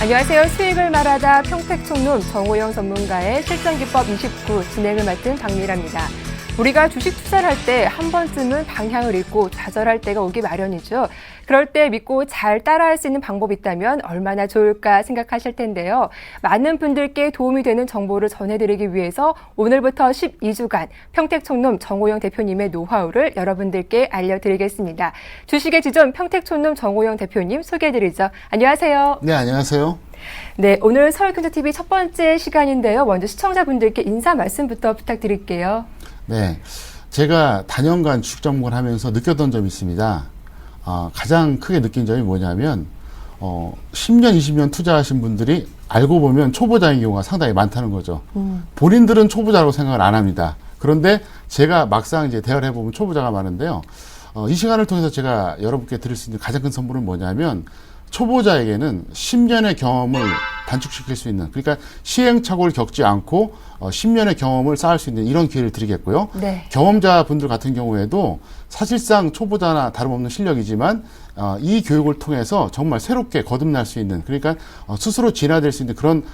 안녕하세요. 수익을 말하다 평택총룸 정호영 전문가의 실전기법 29 진행을 맡은 박미라입니다. 우리가 주식 투자를 할 때 한 번쯤은 방향을 잃고 좌절할 때가 오기 마련이죠. 그럴 때 믿고 잘 따라할 수 있는 방법이 있다면 얼마나 좋을까 생각하실 텐데요. 많은 분들께 도움이 되는 정보를 전해드리기 위해서 오늘부터 12주간 평택총룸 정호영 대표님의 노하우를 여러분들께 알려드리겠습니다. 주식의 지존 평택총룸 정호영 대표님 소개해드리죠. 안녕하세요. 네, 안녕하세요. 네, 오늘 서울경제TV 첫 번째 시간인데요. 먼저 시청자분들께 인사 말씀부터 부탁드릴게요. 네, 제가 단연간 주식 전문을 하면서 느꼈던 점이 있습니다. 가장 크게 느낀 점이 뭐냐면 10년, 20년 투자하신 분들이 알고 보면 초보자인 경우가 상당히 많다는 거죠. 본인들은 초보자라고 생각을 안 합니다. 그런데 제가 막상 이제 대화를 해보면 초보자가 많은데요. 이 시간을 통해서 제가 여러분께 드릴 수 있는 가장 큰 선물은 뭐냐면 초보자에게는 10년의 경험을 단축시킬 수 있는, 그러니까 시행착오를 겪지 않고 10년의 경험을 쌓을 수 있는 이런 기회를 드리겠고요. 네. 경험자분들 같은 경우에도 사실상 초보자나 다름없는 실력이지만 이 교육을 통해서 정말 새롭게 거듭날 수 있는, 그러니까 스스로 진화될 수 있는 그런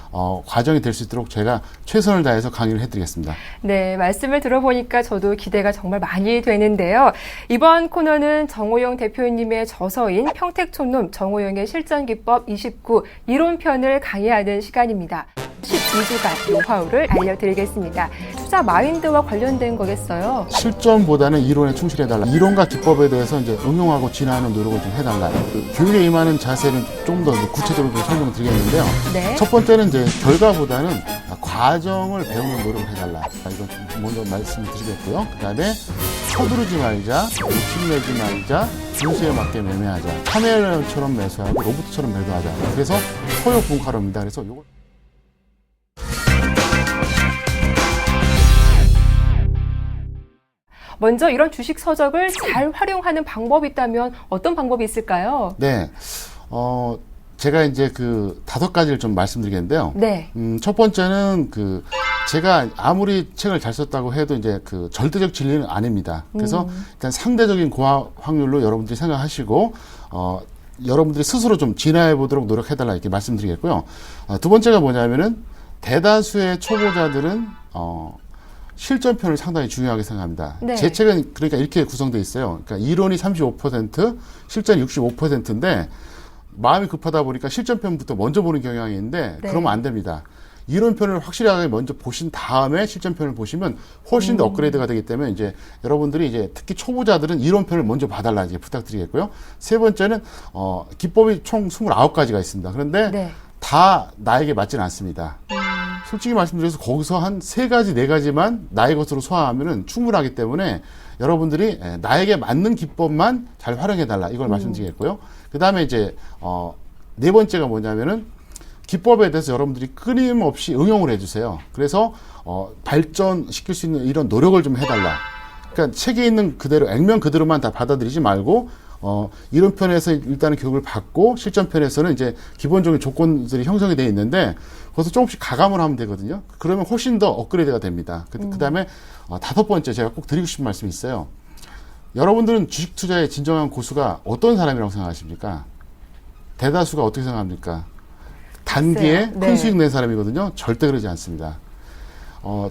과정이 될 수 있도록 제가 최선을 다해서 강의를 해드리겠습니다. 네, 말씀을 들어보니까 저도 기대가 정말 많이 되는데요. 이번 코너는 정호영 대표님의 저서인 평택총룸 정호영의 실전기법 29 이론편을 강의하는 시간입니다. 12주간 노하우를 알려드리겠습니다. 투자 마인드와 관련된 거겠어요? 실전보다는 이론에 충실해달라. 이론과 기법에 대해서 이제 응용하고 진화하는 노력을 좀 해달라. 교육에 임하는 자세는 좀 더 구체적으로 설명을 드리겠는데요. 네. 첫 번째는 이제 결과보다는 과정을 배우는 노력을 해달라. 이건 좀 먼저 말씀을 드리겠고요. 그 다음에 서두르지 말자, 욕심내지 말자, 분수에 맞게 매매하자, 카멜레온처럼 매수하고 로봇처럼 매도하자. 그래서 소요분카로입니다. 그래서 요거 먼저 이런 주식 서적을 잘 활용하는 방법이 있다면 어떤 방법이 있을까요? 네. 제가 이제 그 5가지를 좀 말씀드리겠는데요. 네. 첫 번째는 제가 아무리 책을 잘 썼다고 해도 이제 절대적 진리는 아닙니다. 그래서 일단 상대적인 고화 확률로 여러분들이 생각하시고, 여러분들이 스스로 좀 진화해 보도록 노력해달라 이렇게 말씀드리겠고요. 두 번째가 뭐냐면은 대다수의 초보자들은, 실전편을 상당히 중요하게 생각합니다. 네. 제 책은 그러니까 이렇게 구성되어 있어요. 그러니까 이론이 35%, 실전이 65%인데 마음이 급하다 보니까 실전편부터 먼저 보는 경향이 있는데 네. 그러면 안 됩니다. 이론편을 확실하게 먼저 보신 다음에 실전편을 보시면 훨씬 더 업그레이드가 되기 때문에 이제 여러분들이 이제 특히 초보자들은 이론편을 먼저 봐달라 이제 부탁드리겠고요. 세 번째는 기법이 총 29가지가 있습니다. 그런데 네. 다 나에게 맞지는 않습니다. 솔직히 말씀드려서 거기서 한 3가지, 4가지만 나의 것으로 소화하면은 충분하기 때문에 여러분들이 나에게 맞는 기법만 잘 활용해달라 이걸 말씀드리겠고요. 그 다음에 이제 네 번째가 뭐냐면은 기법에 대해서 여러분들이 끊임없이 응용을 해주세요. 그래서 발전시킬 수 있는 이런 노력을 좀 해달라. 그러니까 책에 있는 그대로 액면 그대로만 다 받아들이지 말고 이론편에서 일단은 교육을 받고 실전편에서는 이제 기본적인 조건들이 형성이 되어 있는데 거기서 조금씩 가감을 하면 되거든요. 그러면 훨씬 더 업그레이드가 됩니다. 그 다음에 5번째 제가 꼭 드리고 싶은 말씀이 있어요. 여러분들은 주식 투자의 진정한 고수가 어떤 사람이라고 생각하십니까? 대다수가 어떻게 생각합니까? 단기에 네. 큰 수익 낸 사람이거든요. 절대 그러지 않습니다.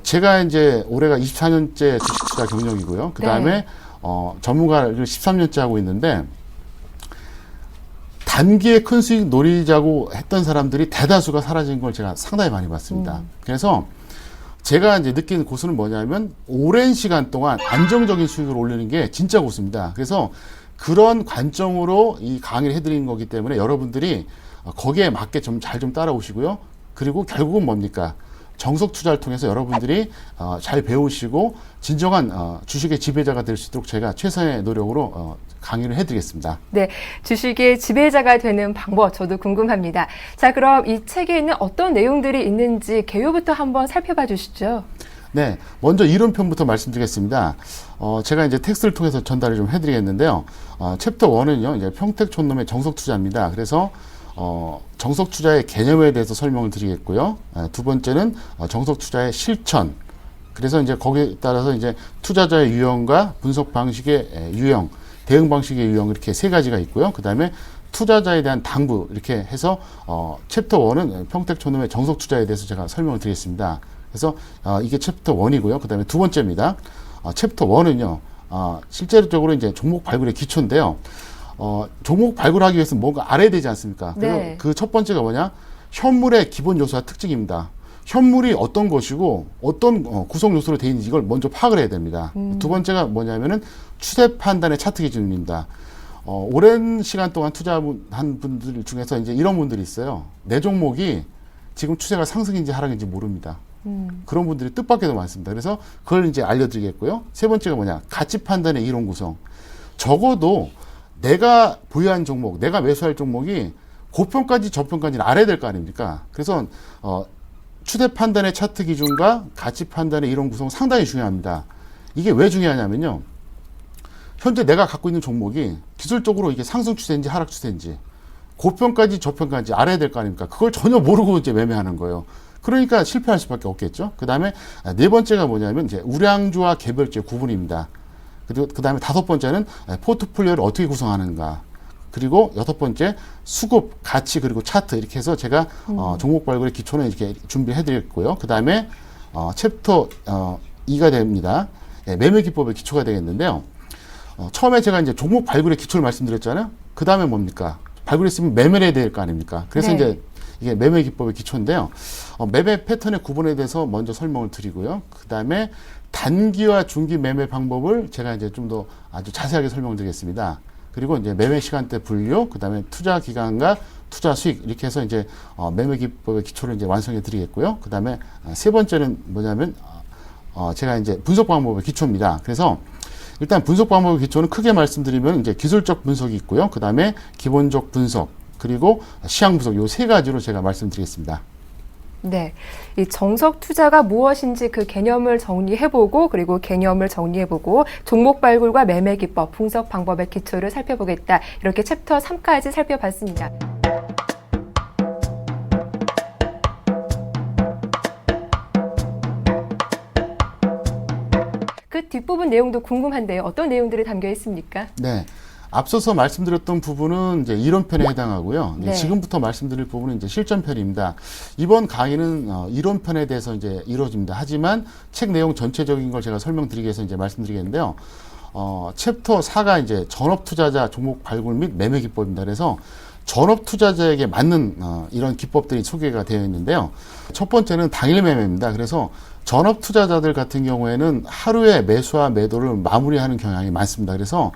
제가 이제 올해가 24년째 주식 투자 경력이고요. 그 다음에 네. 전문가를 13년째 하고 있는데 단기에 큰 수익 노리자고 했던 사람들이 대다수가 사라진 걸 제가 상당히 많이 봤습니다. 그래서 제가 이제 느끼는 고수는 뭐냐면 오랜 시간 동안 안정적인 수익을 올리는 게 진짜 고수입니다. 그래서 그런 관점으로 이 강의를 해드리는 거기 때문에 여러분들이 거기에 맞게 좀 잘 좀 따라오시고요. 그리고 결국은 뭡니까? 정석 투자를 통해서 여러분들이 잘 배우시고 진정한 주식의 지배자가 될 수 있도록 제가 최선의 노력으로 강의를 해드리겠습니다. 네, 주식의 지배자가 되는 방법 저도 궁금합니다. 자, 그럼 이 책에 있는 어떤 내용들이 있는지 개요부터 한번 살펴봐 주시죠. 네, 먼저 이론편부터 말씀드리겠습니다. 제가 이제 텍스트를 통해서 전달을 좀 해드리겠는데요. 챕터 1은요, 이제 평택촌놈의 정석 투자입니다. 그래서 정석 투자의 개념에 대해서 설명을 드리겠고요. 두 번째는 정석 투자의 실천. 그래서 이제 거기에 따라서 이제 투자자의 유형과 분석 방식의 유형, 대응 방식의 유형 이렇게 3가지가 있고요. 그 다음에 투자자에 대한 당부 이렇게 해서 챕터 1은 평택촌놈의 정석 투자에 대해서 제가 설명을 드리겠습니다. 그래서 이게 챕터 1이고요. 그 다음에 두 번째입니다. 챕터 1은요. 실제적으로 이제 종목 발굴의 기초인데요. 종목 발굴하기 위해서 뭔가 알아야 되지 않습니까? 네. 그 첫 번째가 뭐냐? 현물의 기본 요소와 특징입니다. 현물이 어떤 것이고 어떤 구성 요소로 되어 있는지 이걸 먼저 파악을 해야 됩니다. 두 번째가 뭐냐면은 추세 판단의 차트 기준입니다. 오랜 시간 동안 투자한 분들 중에서 이제 이런 분들이 있어요. 내 종목이 지금 추세가 상승인지 하락인지 모릅니다. 그런 분들이 뜻밖에도 많습니다. 그래서 그걸 이제 알려드리겠고요. 세 번째가 뭐냐? 가치 판단의 이론 구성. 적어도 내가 보유한 종목, 내가 매수할 종목이 고평가인지 저평가인지는 알아야 될 거 아닙니까? 그래서 추세 판단의 차트 기준과 가치 판단의 이론 구성 상당히 중요합니다. 이게 왜 중요하냐면요. 현재 내가 갖고 있는 종목이 기술적으로 이게 상승 추세인지 하락 추세인지 고평가인지 저평가인지 알아야 될 거 아닙니까? 그걸 전혀 모르고 이제 매매하는 거예요. 그러니까 실패할 수밖에 없겠죠. 그 다음에 네 번째가 뭐냐면 이제 우량주와 개별주의 구분입니다. 그리고 그 다음에 다섯 번째는 포트폴리오를 어떻게 구성하는가. 그리고 여섯 번째 수급, 가치 그리고 차트 이렇게 해서 제가 종목 발굴의 기초는 이렇게 준비해 드렸고요. 그 다음에 챕터 2가 됩니다. 매매 기법의 기초가 되겠는데요. 처음에 제가 이제 종목 발굴의 기초를 말씀드렸잖아요. 그 다음에 뭡니까? 발굴했으면 매매를 해야 될 거 아닙니까? 그래서 네. 이제 이게 매매 기법의 기초인데요. 매매 패턴의 구분에 대해서 먼저 설명을 드리고요. 그 다음에 단기와 중기 매매 방법을 제가 이제 좀 더 아주 자세하게 설명드리겠습니다. 그리고 이제 매매 시간대 분류, 그 다음에 투자 기간과 투자 수익 이렇게 해서 이제 매매 기법의 기초를 이제 완성해 드리겠고요. 그 다음에 세 번째는 뭐냐면 제가 이제 분석 방법의 기초입니다. 그래서 일단 분석 방법의 기초는 크게 말씀드리면 이제 기술적 분석이 있고요. 그 다음에 기본적 분석, 그리고 시향 분석 요 세 가지로 제가 말씀드리겠습니다. 네, 이 정석 투자가 무엇인지 그 개념을 정리해보고 그리고 개념을 정리해보고 종목 발굴과 매매 기법, 분석 방법의 기초를 살펴보겠다. 이렇게 챕터 3까지 살펴봤습니다. 그 뒷부분 내용도 궁금한데요. 어떤 내용들이 담겨 있습니까? 네. 앞서서 말씀드렸던 부분은 이제 이론편에 해당하고요. 네. 지금부터 말씀드릴 부분은 이제 실전편입니다. 이번 강의는 이론편에 대해서 이제 이루어집니다. 하지만 책 내용 전체적인 걸 제가 설명드리기 위해서 이제 말씀드리겠는데요. 챕터 4가 이제 전업 투자자 종목 발굴 및 매매 기법입니다. 그래서 전업 투자자에게 맞는 이런 기법들이 소개가 되어 있는데요. 첫 번째는 당일 매매입니다. 그래서 전업 투자자들 같은 경우에는 하루에 매수와 매도를 마무리하는 경향이 많습니다. 그래서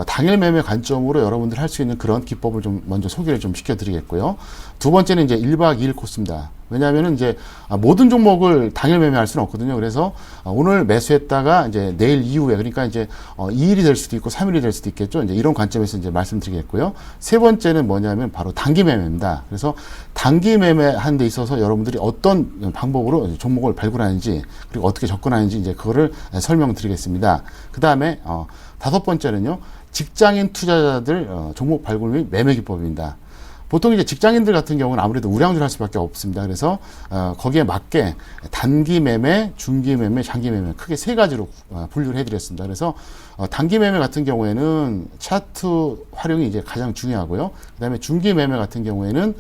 당일 매매 관점으로 여러분들 할 수 있는 그런 기법을 좀 먼저 소개를 좀 시켜드리겠고요. 두 번째는 이제 1박 2일 코스입니다. 왜냐하면은 이제 모든 종목을 당일 매매할 수는 없거든요. 그래서 오늘 매수했다가 이제 내일 이후에 그러니까 이제 2일이 될 수도 있고 3일이 될 수도 있겠죠. 이제 이런 관점에서 이제 말씀드리겠고요. 세 번째는 뭐냐면 바로 단기 매매입니다. 그래서 단기 매매하는 데 있어서 여러분들이 어떤 방법으로 종목을 발굴하는지 그리고 어떻게 접근하는지 이제 그거를 설명드리겠습니다. 그 다음에 다섯 번째는요. 직장인 투자자들 종목 발굴 및 매매 기법입니다. 보통 이제 직장인들 같은 경우는 아무래도 우량주를 할 수밖에 없습니다. 그래서 거기에 맞게 단기 매매, 중기 매매, 장기 매매 크게 세 가지로 분류를 해드렸습니다. 그래서 단기 매매 같은 경우에는 차트 활용이 이제 가장 중요하고요. 그다음에 중기 매매 같은 경우에는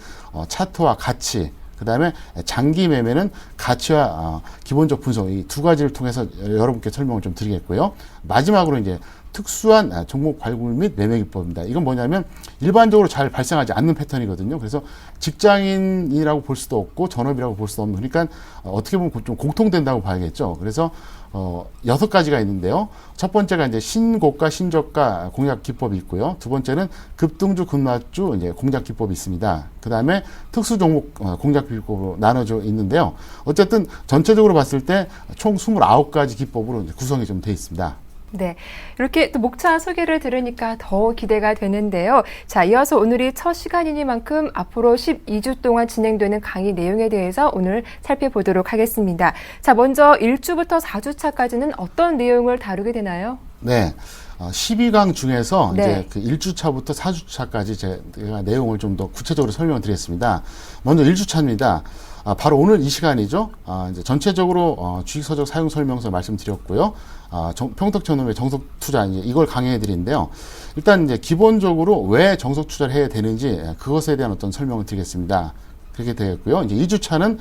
차트와 가치, 그 다음에 장기 매매는 가치와 기본적 분석 이 두 가지를 통해서 여러분께 설명을 좀 드리겠고요. 마지막으로 이제 특수한 종목 발굴 및 매매 기법입니다. 이건 뭐냐면 일반적으로 잘 발생하지 않는 패턴이거든요. 그래서 직장인이라고 볼 수도 없고 전업이라고 볼 수도 없는 그러니까 어떻게 보면 좀 공통된다고 봐야겠죠. 그래서 6가지가 있는데요. 첫 번째가 이제 신고가 신저가 공략 기법이 있고요. 두 번째는 급등주 급락주 이제 공략 기법이 있습니다. 그 다음에 특수 종목 공략 기법으로 나눠져 있는데요. 어쨌든 전체적으로 봤을 때 총 29가지 기법으로 구성이 좀 돼 있습니다. 네, 이렇게 또 목차 소개를 들으니까 더 기대가 되는데요. 자, 이어서 오늘이 첫 시간이니만큼 앞으로 12주 동안 진행되는 강의 내용에 대해서 오늘 살펴보도록 하겠습니다. 자, 먼저 1주부터 4주차까지는 어떤 내용을 다루게 되나요? 네. 12강 중에서 네. 이제 그 1주차부터 4주차까지 제가 내용을 좀 더 구체적으로 설명을 드리겠습니다. 먼저 1주차입니다. 바로 오늘 이 시간이죠. 이제 전체적으로 주식서적 사용 설명서 말씀드렸고요. 평택촌놈의 정석 투자 이걸 강의해 드리는데요. 일단 이제 기본적으로 왜 정석 투자를 해야 되는지 그것에 대한 어떤 설명을 드리겠습니다. 그렇게 되겠고요. 이제 2주차는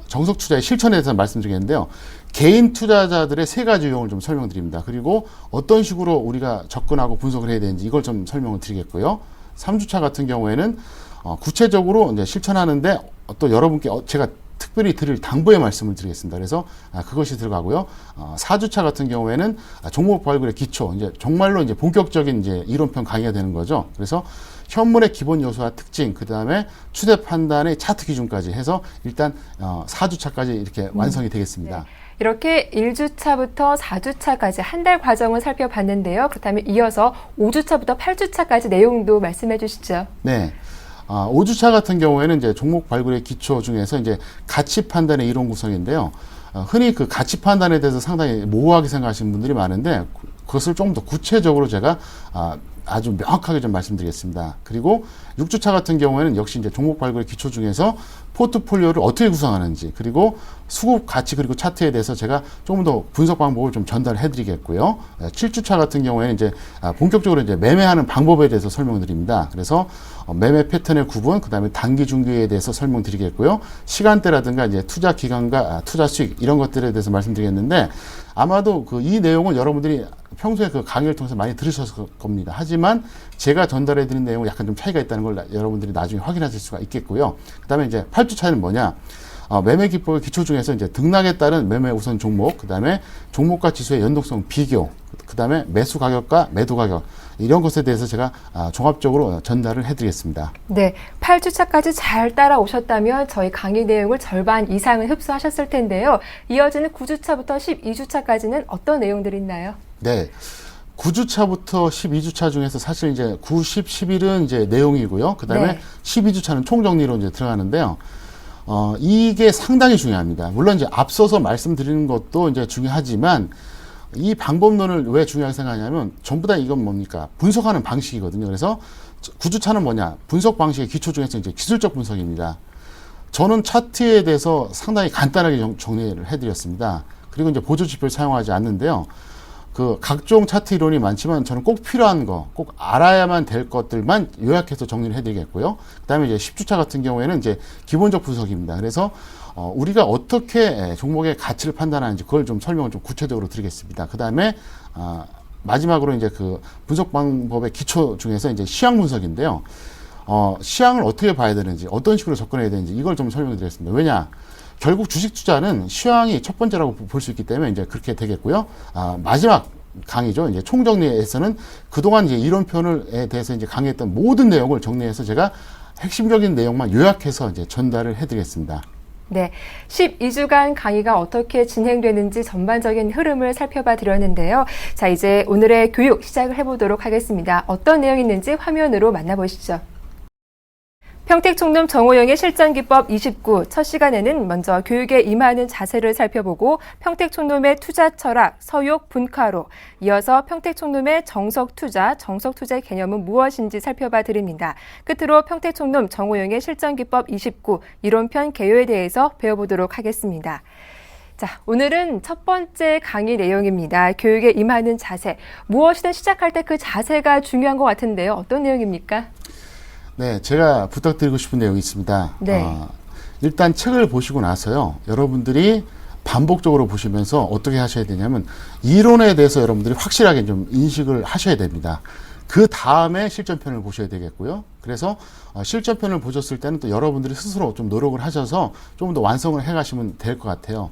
정석 투자의 실천에 대해서 말씀드리겠는데요. 개인 투자자들의 세 가지 유형을 좀 설명드립니다. 그리고 어떤 식으로 우리가 접근하고 분석을 해야 되는지 이걸 좀 설명을 드리겠고요. 3주차 같은 경우에는 구체적으로 이제 실천하는데 또 여러분께 제가 특별히 드릴 당부의 말씀을 드리겠습니다. 그래서 그것이 들어가고요. 4주차 같은 경우에는 종목 발굴의 기초, 이제 정말로 이제 본격적인 이제 이론편 강의가 되는 거죠. 그래서 현물의 기본 요소와 특징, 그 다음에 추세 판단의 차트 기준까지 해서 일단 4주차까지 이렇게 완성이 되겠습니다. 네. 이렇게 1주차부터 4주차까지 한 달 과정을 살펴봤는데요. 그렇다면 이어서 5주차부터 8주차까지 내용도 말씀해 주시죠. 네. 5주차 같은 경우에는 이제 종목 발굴의 기초 중에서 이제 가치 판단의 이론 구성인데요. 흔히 그 가치 판단에 대해서 상당히 모호하게 생각하시는 분들이 많은데 그것을 좀 더 구체적으로 제가 아주 명확하게 좀 말씀드리겠습니다. 그리고 6주차 같은 경우에는 역시 이제 종목 발굴의 기초 중에서 포트폴리오를 어떻게 구성하는지, 그리고 수급 가치 그리고 차트에 대해서 제가 조금 더 분석 방법을 좀 전달해 드리겠고요. 7주차 같은 경우에는 이제 본격적으로 이제 매매하는 방법에 대해서 설명드립니다. 그래서 매매 패턴의 구분, 그 다음에 단기 중기에 대해서 설명드리겠고요. 시간대라든가 이제 투자 기간과 투자 수익 이런 것들에 대해서 말씀드리겠는데 아마도 이 내용은 여러분들이 평소에 그 강의를 통해서 많이 들으셨을 겁니다. 하지만 제가 전달해 드린 내용은 약간 좀 차이가 있다는 걸 여러분들이 나중에 확인하실 수가 있겠고요. 그 다음에 이제 8주차는 뭐냐? 매매 기법의 기초 중에서 이제 등락에 따른 매매 우선 종목, 그 다음에 종목과 지수의 연동성 비교, 그 다음에 매수 가격과 매도 가격, 이런 것에 대해서 제가 종합적으로 전달을 해드리겠습니다. 네, 8주차까지 잘 따라오셨다면 저희 강의 내용을 절반 이상은 흡수하셨을 텐데요. 이어지는 9주차부터 12주차까지는 어떤 내용들이 있나요? 네. 9주차부터 12주차 중에서 사실 이제 9, 10, 11은 이제 내용이고요. 그 다음에 네. 12주차는 총정리로 이제 들어가는데요. 이게 상당히 중요합니다. 물론 이제 앞서서 말씀드리는 것도 이제 중요하지만 이 방법론을 왜 중요하게 생각하냐면 전부 다 이건 뭡니까? 분석하는 방식이거든요. 그래서 9주차는 뭐냐? 분석 방식의 기초 중에서 이제 기술적 분석입니다. 저는 차트에 대해서 상당히 간단하게 정리를 해드렸습니다. 그리고 이제 보조 지표를 사용하지 않는데요. 그 각종 차트 이론이 많지만 저는 꼭 필요한 거, 꼭 알아야만 될 것들만 요약해서 정리를 해드리겠고요. 그 다음에 이제 10주차 같은 경우에는 이제 기본적 분석입니다. 그래서 우리가 어떻게 종목의 가치를 판단하는지 그걸 좀 설명을 좀 구체적으로 드리겠습니다. 그 다음에 마지막으로 이제 그 분석 방법의 기초 중에서 이제 시황 분석인데요. 시황을 어떻게 봐야 되는지, 어떤 식으로 접근해야 되는지 이걸 좀 설명드리겠습니다. 왜냐? 결국 주식 투자는 시황이 첫 번째라고 볼 수 있기 때문에 이제 그렇게 되겠고요. 마지막 강의죠. 이제 총정리에서는 그동안 이제 이론편에 대해서 이제 강의했던 모든 내용을 정리해서 제가 핵심적인 내용만 요약해서 이제 전달을 해드리겠습니다. 네, 12주간 강의가 어떻게 진행되는지 전반적인 흐름을 살펴봐 드렸는데요. 자, 이제 오늘의 교육 시작을 해보도록 하겠습니다. 어떤 내용이 있는지 화면으로 만나보시죠. 평택총룸 정호영의 실전기법 29 첫 시간에는 먼저 교육에 임하는 자세를 살펴보고 평택총룸의 투자 철학, 서욕, 분카로 이어서 평택총룸의 정석투자, 정석투자의 개념은 무엇인지 살펴봐 드립니다. 끝으로 평택총룸 정호영의 실전기법 29 이론편 개요에 대해서 배워보도록 하겠습니다. 자, 오늘은 첫 번째 강의 내용입니다. 교육에 임하는 자세. 무엇이든 시작할 때 그 자세가 중요한 것 같은데요. 어떤 내용입니까? 네, 제가 부탁드리고 싶은 내용이 있습니다. 네. 일단 책을 보시고 나서요, 여러분들이 반복적으로 보시면서 어떻게 하셔야 되냐면, 이론에 대해서 여러분들이 확실하게 좀 인식을 하셔야 됩니다. 그 다음에 실전편을 보셔야 되겠고요. 그래서 실전편을 보셨을 때는 또 여러분들이 스스로 좀 노력을 하셔서 좀 더 완성을 해 가시면 될 것 같아요.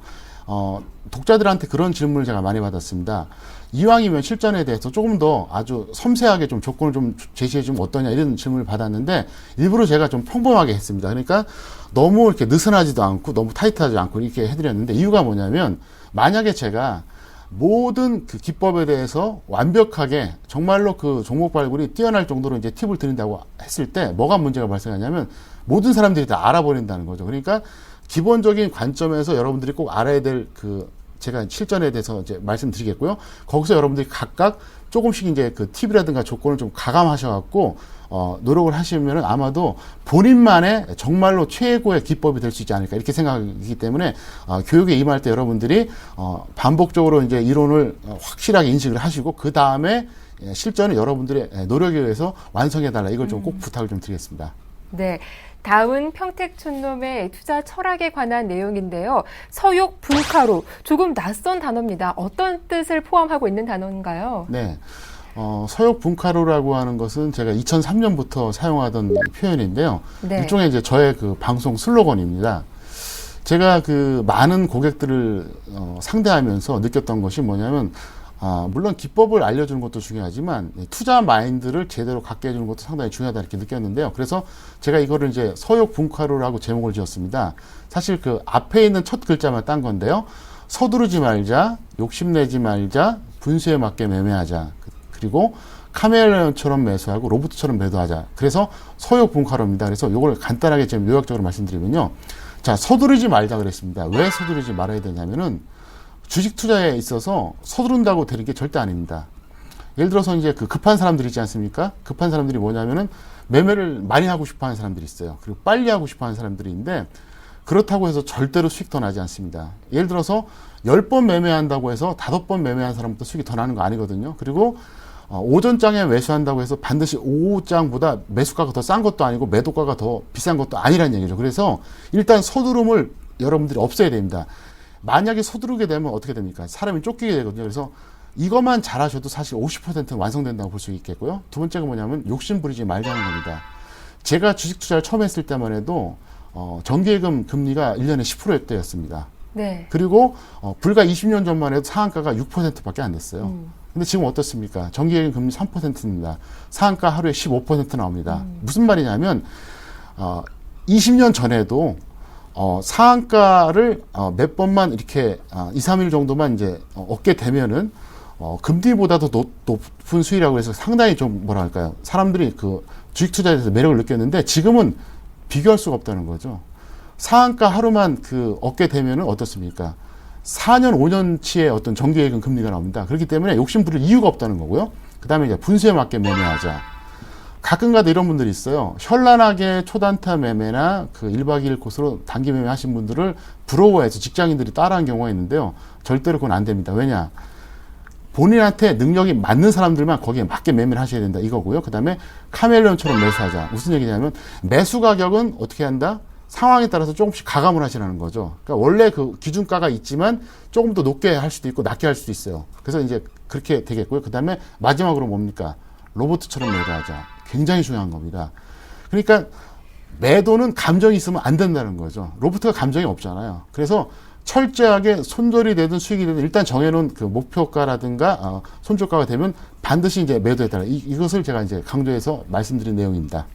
독자들한테 그런 질문을 제가 많이 받았습니다. 이왕이면 실전에 대해서 조금 더 아주 섬세하게 좀 조건을 좀 제시해 주면 어떠냐 이런 질문을 받았는데 일부러 제가 좀 평범하게 했습니다. 그러니까 너무 이렇게 느슨하지도 않고 너무 타이트하지 않고 이렇게 해드렸는데 이유가 뭐냐면 만약에 제가 모든 그 기법에 대해서 완벽하게 정말로 그 종목 발굴이 뛰어날 정도로 이제 팁을 드린다고 했을 때 뭐가 문제가 발생하냐면 모든 사람들이 다 알아버린다는 거죠. 그러니까 기본적인 관점에서 여러분들이 꼭 알아야 될 제가 실전에 대해서 이제 말씀드리겠고요. 거기서 여러분들이 각각 조금씩 이제 그 팁이라든가 조건을 좀 가감하셔갖고 노력을 하시면 아마도 본인만의 정말로 최고의 기법이 될 수 있지 않을까 이렇게 생각이기 때문에 교육에 임할 때 여러분들이 반복적으로 이제 이론을 확실하게 인식을 하시고 그 다음에 실전을 여러분들의 노력에 의해서 완성해달라 이걸 좀 꼭 부탁을 좀 드리겠습니다. 네. 다음은 평택촌놈의 투자 철학에 관한 내용인데요. 서욕 분카로 조금 낯선 단어입니다. 어떤 뜻을 포함하고 있는 단어인가요? 네. 서욕 분카로라고 하는 것은 제가 2003년부터 사용하던 표현인데요. 네. 일종의 이제 저의 그 방송 슬로건입니다. 제가 그 많은 고객들을 상대하면서 느꼈던 것이 뭐냐면 물론 기법을 알려주는 것도 중요하지만 투자 마인드를 제대로 갖게 해주는 것도 상당히 중요하다 이렇게 느꼈는데요. 그래서 제가 이거를 이제 서욕 분카로라고 제목을 지었습니다. 사실 그 앞에 있는 첫 글자만 딴 건데요. 서두르지 말자, 욕심내지 말자, 분수에 맞게 매매하자. 그리고 카멜레온처럼 매수하고 로봇처럼 매도하자. 그래서 서욕 분카로입니다. 그래서 이걸 간단하게 좀 요약적으로 말씀드리면요. 자, 서두르지 말자 그랬습니다. 왜 서두르지 말아야 되냐면은 주식 투자에 있어서 서두른다고 되는 게 절대 아닙니다. 예를 들어서 이제 그 급한 사람들이 있지 않습니까? 급한 사람들이 뭐냐면은 매매를 많이 하고 싶어 하는 사람들이 있어요. 그리고 빨리 하고 싶어 하는 사람들이 있는데 그렇다고 해서 절대로 수익 더 나지 않습니다. 예를 들어서 10번 매매한다고 해서 5번 매매한 사람부터 수익이 더 나는 거 아니거든요. 그리고 오전장에 매수한다고 해서 반드시 오후장보다 매수가가 더 싼 것도 아니고 매도가가 더 비싼 것도 아니라는 얘기죠. 그래서 일단 서두름을 여러분들이 없애야 됩니다. 만약에 서두르게 되면 어떻게 됩니까? 사람이 쫓기게 되거든요. 그래서 이것만 잘하셔도 사실 50%는 완성된다고 볼 수 있겠고요. 두 번째가 뭐냐면 욕심 부리지 말자는 겁니다. 제가 주식 투자를 처음 했을 때만 해도 정기예금 금리가 1년에 10%대였습니다. 네. 그리고 불과 20년 전만 해도 상한가가 6%밖에 안 됐어요. 근데 지금 어떻습니까? 정기예금 금리 3%입니다. 상한가 하루에 15% 나옵니다. 무슨 말이냐면 20년 전에도 상한가를 몇 번만 이렇게 2, 3일 정도만 이제 얻게 되면은 금리보다도 높은 수익이라고 해서 상당히 좀 뭐랄까요? 사람들이 그 주식 투자에 대해서 매력을 느꼈는데 지금은 비교할 수가 없다는 거죠. 상한가 하루만 그 얻게 되면은 어떻습니까? 4년, 5년치의 어떤 정기예금 금리가 나옵니다. 그렇기 때문에 욕심 부릴 이유가 없다는 거고요. 그 다음에 이제 분수에 맞게 매매하자. 가끔가다 이런 분들이 있어요. 현란하게 초단타 매매나 그 1박 2일 코스로 단기 매매 하신 분들을 부러워해서 직장인들이 따라한 경우가 있는데요. 절대로 그건 안 됩니다. 왜냐? 본인한테 능력이 맞는 사람들만 거기에 맞게 매매를 하셔야 된다 이거고요. 그 다음에 카멜레온처럼 매수하자. 무슨 얘기냐면 매수 가격은 어떻게 한다? 상황에 따라서 조금씩 가감을 하시라는 거죠. 그러니까 원래 그 기준가가 있지만 조금 더 높게 할 수도 있고 낮게 할 수도 있어요. 그래서 이제 그렇게 되겠고요. 그 다음에 마지막으로 뭡니까? 로봇처럼 매도하자. 굉장히 중요한 겁니다. 그러니까 매도는 감정이 있으면 안 된다는 거죠. 로봇가 감정이 없잖아요. 그래서 철저하게 손절이 되든 수익이 되든 일단 정해놓은 그 목표가라든가 손절가가 되면 반드시 이제 매도해달라. 이것을 제가 이제 강조해서 말씀드린 내용입니다.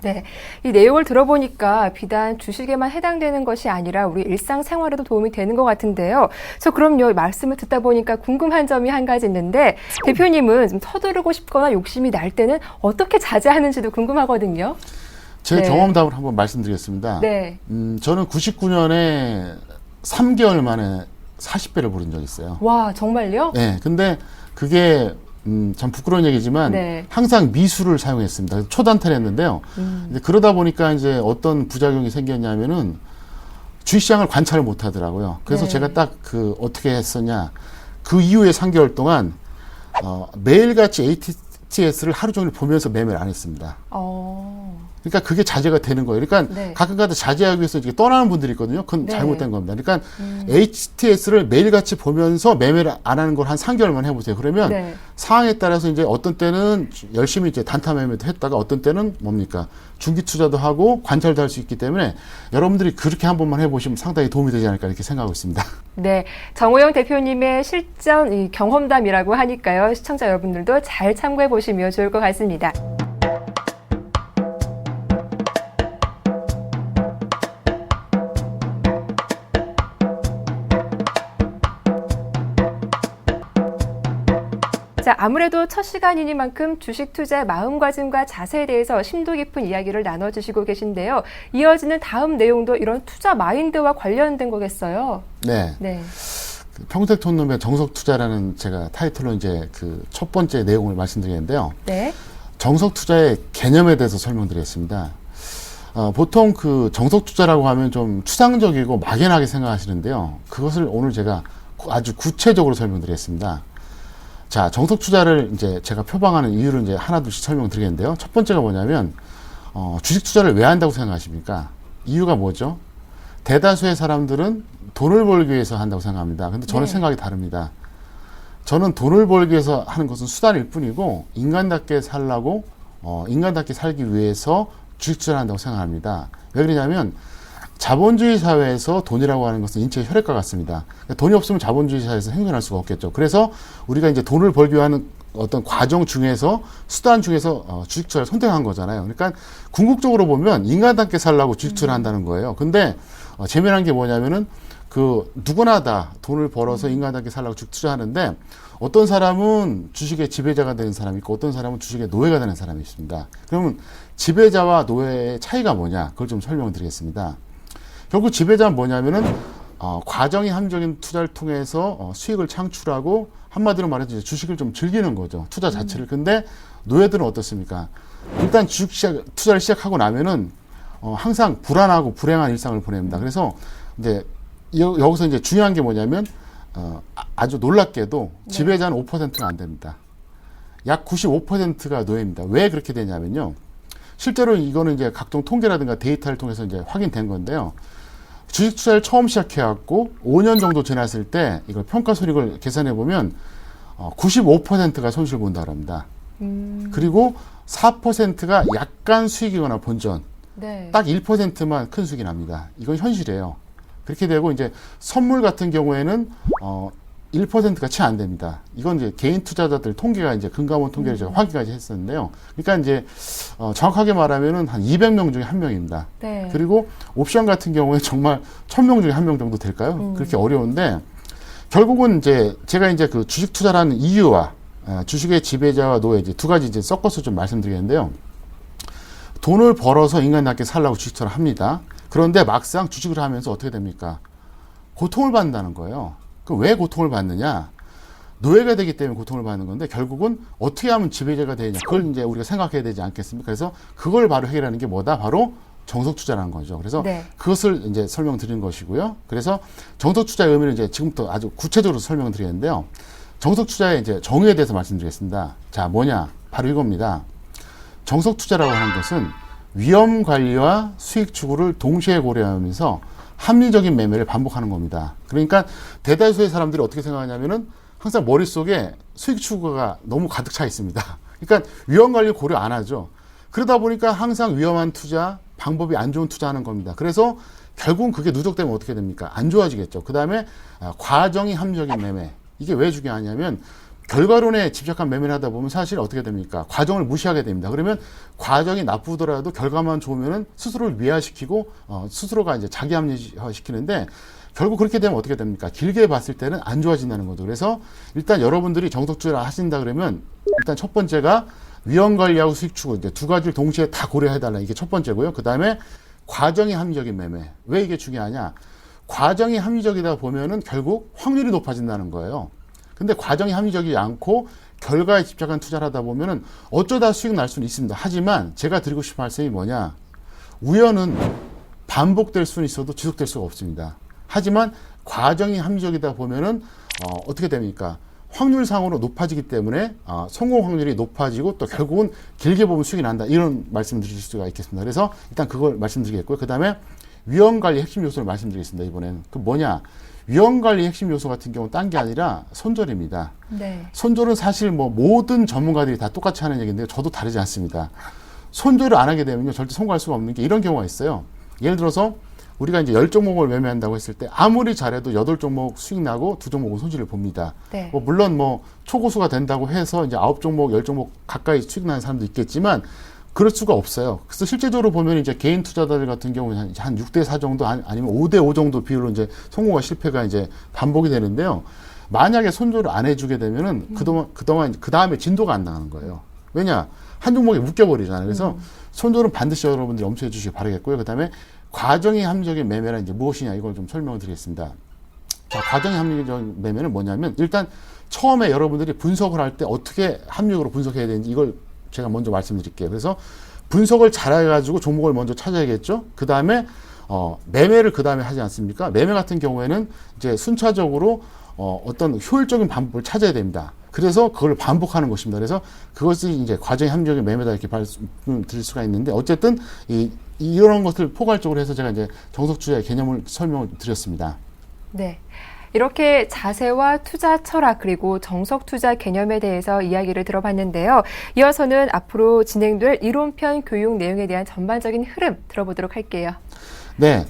네, 이 내용을 들어보니까 비단 주식에만 해당되는 것이 아니라 우리 일상생활에도 도움이 되는 것 같은데요. 저 그럼요, 말씀을 듣다 보니까 궁금한 점이 한 가지 있는데 대표님은 좀 서두르고 싶거나 욕심이 날 때는 어떻게 자제하는지도 궁금하거든요. 제 네. 경험담을 한번 말씀드리겠습니다. 네. 저는 99년에 3개월 만에 40배를 부른 적이 있어요. 와, 정말요? 네, 근데 그게 참 부끄러운 얘기지만 네. 항상 미수를 사용했습니다. 그래서 초단타를 했는데요. 근데 그러다 보니까 이제 어떤 부작용이 생겼냐면은 주식시장을 관찰을 못 하더라고요. 그래서 네. 제가 딱 그 어떻게 했었냐. 그 이후에 3개월 동안 매일같이 ATS를 하루 종일 보면서 매매를 안 했습니다. 그러니까 그게 자제가 되는 거예요. 그러니까 네. 가끔가다 자제하기 위해서 이렇게 떠나는 분들이 있거든요. 그건 네. 잘못된 겁니다. 그러니까 HTS를 매일같이 보면서 매매를 안 하는 걸 한 3개월만 해보세요. 그러면 네. 상황에 따라서 이제 어떤 때는 열심히 이제 단타 매매도 했다가 어떤 때는 뭡니까? 중기 투자도 하고 관찰도 할 수 있기 때문에 여러분들이 그렇게 한 번만 해보시면 상당히 도움이 되지 않을까 이렇게 생각하고 있습니다. 네, 정호영 대표님의 실전 이 경험담이라고 하니까요. 시청자 여러분들도 잘 참고해 보시면 좋을 것 같습니다. 자, 아무래도 첫 시간이니만큼 주식 투자의 마음가짐과 자세에 대해서 심도 깊은 이야기를 나눠주시고 계신데요. 이어지는 다음 내용도 이런 투자 마인드와 관련된 거겠어요. 네. 네. 평택촌놈의 정석 투자라는 제가 타이틀로 이제 그 첫 번째 내용을 말씀드리는데요. 네. 정석 투자의 개념에 대해서 설명드리겠습니다. 보통 그 정석 투자라고 하면 좀 추상적이고 막연하게 생각하시는데요. 그것을 오늘 제가 아주 구체적으로 설명드리겠습니다. 자, 정석 투자를 이제 제가 표방하는 이유를 이제 하나둘씩 설명드리겠는데요. 첫 번째가 뭐냐면, 주식 투자를 왜 한다고 생각하십니까? 이유가 뭐죠? 대다수의 사람들은 돈을 벌기 위해서 한다고 생각합니다. 근데 저는 네. 생각이 다릅니다. 저는 돈을 벌기 위해서 하는 것은 수단일 뿐이고, 인간답게 살라고, 인간답게 살기 위해서 주식 투자를 한다고 생각합니다. 왜 그러냐면, 자본주의 사회에서 돈이라고 하는 것은 인체의 혈액과 같습니다. 그러니까 돈이 없으면 자본주의 사회에서 생존할 수가 없겠죠. 그래서 우리가 이제 돈을 벌기 위한 어떤 과정 중에서 수단 중에서 주식 투자를 선택한 거잖아요. 그러니까 궁극적으로 보면 인간답게 살라고 주식 투자를 한다는 거예요. 근데 재미난 게 뭐냐면은 그 누구나 다 돈을 벌어서 인간답게 살라고 주식 투자하는데 어떤 사람은 주식의 지배자가 되는 사람이 있고 어떤 사람은 주식의 노예가 되는 사람이 있습니다. 그러면 지배자와 노예의 차이가 뭐냐? 그걸 좀 설명을 드리겠습니다. 결국 지배자는 뭐냐면은 과정이 함정인 투자를 통해서 수익을 창출하고 한마디로 말해서 이제 주식을 좀 즐기는 거죠. 투자 자체를. 근데 노예들은 어떻습니까? 일단 투자를 시작하고 나면은 항상 불안하고 불행한 일상을 보냅니다. 그래서 이제 여기서 이제 중요한 게 뭐냐면 아주 놀랍게도 지배자는 5%가 안 됩니다. 약 95%가 노예입니다. 왜 그렇게 되냐면요. 실제로 이거는 이제 각종 통계라든가 데이터를 통해서 이제 확인된 건데요. 주식 투자를 처음 시작해갖고 5년 정도 지났을 때 이걸 평가 손익을 계산해 보면 95%가 손실을 본다고 합니다. 그리고 4%가 약간 수익이거나 본전, 네. 딱 1%만 큰 수익이 납니다. 이건 현실이에요. 그렇게 되고 이제 선물 같은 경우에는 1%가 채 안 됩니다. 이건 이제 개인 투자자들 통계가 이제 금감원 통계를 제가 확인까지 했었는데요. 그러니까 이제 정확하게 말하면은 한 200명 중에 1명입니다. 네. 그리고 옵션 같은 경우에 정말 1000명 중에 1명 정도 될까요? 그렇게 어려운데 결국은 이제 제가 이제 그 주식 투자라는 이유와 주식의 지배자와 노예 이제 두 가지 이제 섞어서 좀 말씀드리겠는데요. 돈을 벌어서 인간답게 살라고 주식 투자를 합니다. 그런데 막상 주식을 하면서 어떻게 됩니까? 고통을 받는다는 거예요. 그럼 왜 고통을 받느냐? 노예가 되기 때문에 고통을 받는 건데 결국은 어떻게 하면 지배자가 되느냐? 그걸 이제 우리가 생각해야 되지 않겠습니까? 그래서 그걸 바로 해결하는 게 뭐다? 바로 정석 투자라는 거죠. 그래서 네. 그것을 이제 설명드리는 것이고요. 그래서 정석 투자의 의미를 이제 지금부터 아주 구체적으로 설명드리는데요. 정석 투자의 이제 정의에 대해서 말씀드리겠습니다. 자, 뭐냐? 바로 이겁니다. 정석 투자라고 하는 것은 위험 관리와 수익 추구를 동시에 고려하면서 합리적인 매매를 반복하는 겁니다. 그러니까 대다수의 사람들이 어떻게 생각하냐면은 항상 머릿속에 수익 추구가 너무 가득 차 있습니다. 그러니까 위험 관리 고려 안 하죠. 그러다 보니까 항상 위험한 투자, 방법이 안 좋은 투자하는 겁니다. 그래서 결국은 그게 누적되면 어떻게 됩니까? 안 좋아지겠죠. 그 다음에 과정이 합리적인 매매. 이게 왜 중요하냐면 결과론에 집착한 매매를 하다 보면 사실 어떻게 됩니까? 과정을 무시하게 됩니다. 그러면 과정이 나쁘더라도 결과만 좋으면은 스스로를 미화시키고 스스로가 이제 자기 합리화시키는데 결국 그렇게 되면 어떻게 됩니까? 길게 봤을 때는 안 좋아진다는 거죠. 그래서 일단 여러분들이 정석 투자를 하신다 그러면 일단 첫 번째가 위험 관리하고 수익 추구 이제 두 가지를 동시에 다 고려해달라. 이게 첫 번째고요. 그 다음에 과정이 합리적인 매매. 왜 이게 중요하냐? 과정이 합리적이다 보면은 결국 확률이 높아진다는 거예요. 근데 과정이 합리적이지 않고 결과에 집착한 투자를 하다 보면은 어쩌다 수익 날 수는 있습니다. 하지만 제가 드리고 싶은 말씀이 뭐냐? 우연은 반복될 수는 있어도 지속될 수가 없습니다. 하지만 과정이 합리적이다 보면은 어떻게 됩니까? 확률상으로 높아지기 때문에 성공 확률이 높아지고 또 결국은 길게 보면 수익이 난다. 이런 말씀을 드릴 수가 있겠습니다. 그래서 일단 그걸 말씀드리겠고요. 그 다음에 위험관리 핵심 요소를 말씀드리겠습니다. 이번에는. 그 뭐냐? 위험관리 핵심 요소 같은 경우는 딴 게 아니라 손절입니다. 네. 손절은 사실 뭐 모든 전문가들이 다 똑같이 하는 얘기인데 저도 다르지 않습니다. 손절을 안 하게 되면요 절대 성공할 수가 없는 게 이런 경우가 있어요. 예를 들어서 우리가 이제 10종목을 매매한다고 했을 때 아무리 잘해도 8종목 수익 나고 2종목은 손실을 봅니다. 네. 물론 뭐 초고수가 된다고 해서 이제 9종목, 10종목 가까이 수익 나는 사람도 있겠지만 그럴 수가 없어요. 그래서 실제적으로 보면 이제 개인 투자자들 같은 경우는 한 6대4 정도 아니면 5대5 정도 비율로 이제 성공과 실패가 이제 반복이 되는데요. 만약에 손절을 안 해주게 되면은 그동안 그 다음에 진도가 안 나가는 거예요. 왜냐? 한 종목에 묶여버리잖아요. 그래서 손절은 반드시 여러분들이 엄수해 주시기 바라겠고요. 그 다음에 과정이 합리적인 매매란 이제 무엇이냐 이걸 좀 설명을 드리겠습니다. 자, 과정의 합리적 매매는 뭐냐면 일단 처음에 여러분들이 분석을 할 때 어떻게 합리적으로 분석해야 되는지 이걸 제가 먼저 말씀드릴게요. 그래서 분석을 잘 해가지고 종목을 먼저 찾아야겠죠. 그 다음에 매매를 그 다음에 하지 않습니까? 매매 같은 경우에는 이제 순차적으로 어떤 효율적인 방법을 찾아야 됩니다. 그래서 그걸 반복하는 것입니다. 그래서 그것이 이제 과정의 합리적인 매매다 이렇게 말씀드릴 수가 있는데 어쨌든 이런 것을 포괄적으로 해서 제가 이제 정석투자의 개념을 설명을 드렸습니다. 네. 이렇게 자세와 투자 철학 그리고 정석 투자 개념에 대해서 이야기를 들어봤는데요. 이어서는 앞으로 진행될 이론편 교육 내용에 대한 전반적인 흐름 들어보도록 할게요. 네.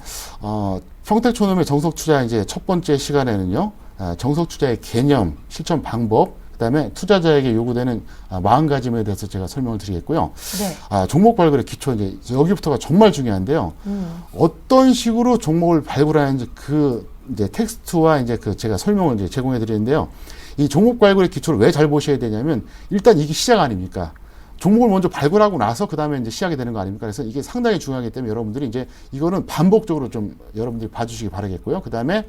평택촌놈의 정석 투자 이제 첫 번째 시간에는요. 정석 투자의 개념, 실천 방법, 그다음에 투자자에게 요구되는 40가지에 대해서 제가 설명을 드리겠고요. 네. 종목 발굴의 기초 이제 여기부터가 정말 중요한데요. 어떤 식으로 종목을 발굴하는지 이제 텍스트와 이제 제가 설명을 이제 제공해 드리는데요. 이 종목 발굴의 기초를 왜 잘 보셔야 되냐면 일단 이게 시작 아닙니까? 종목을 먼저 발굴하고 나서 그 다음에 이제 시작이 되는 거 아닙니까? 그래서 이게 상당히 중요하기 때문에 여러분들이 이제 이거는 반복적으로 좀 여러분들이 봐주시기 바라겠고요. 그 다음에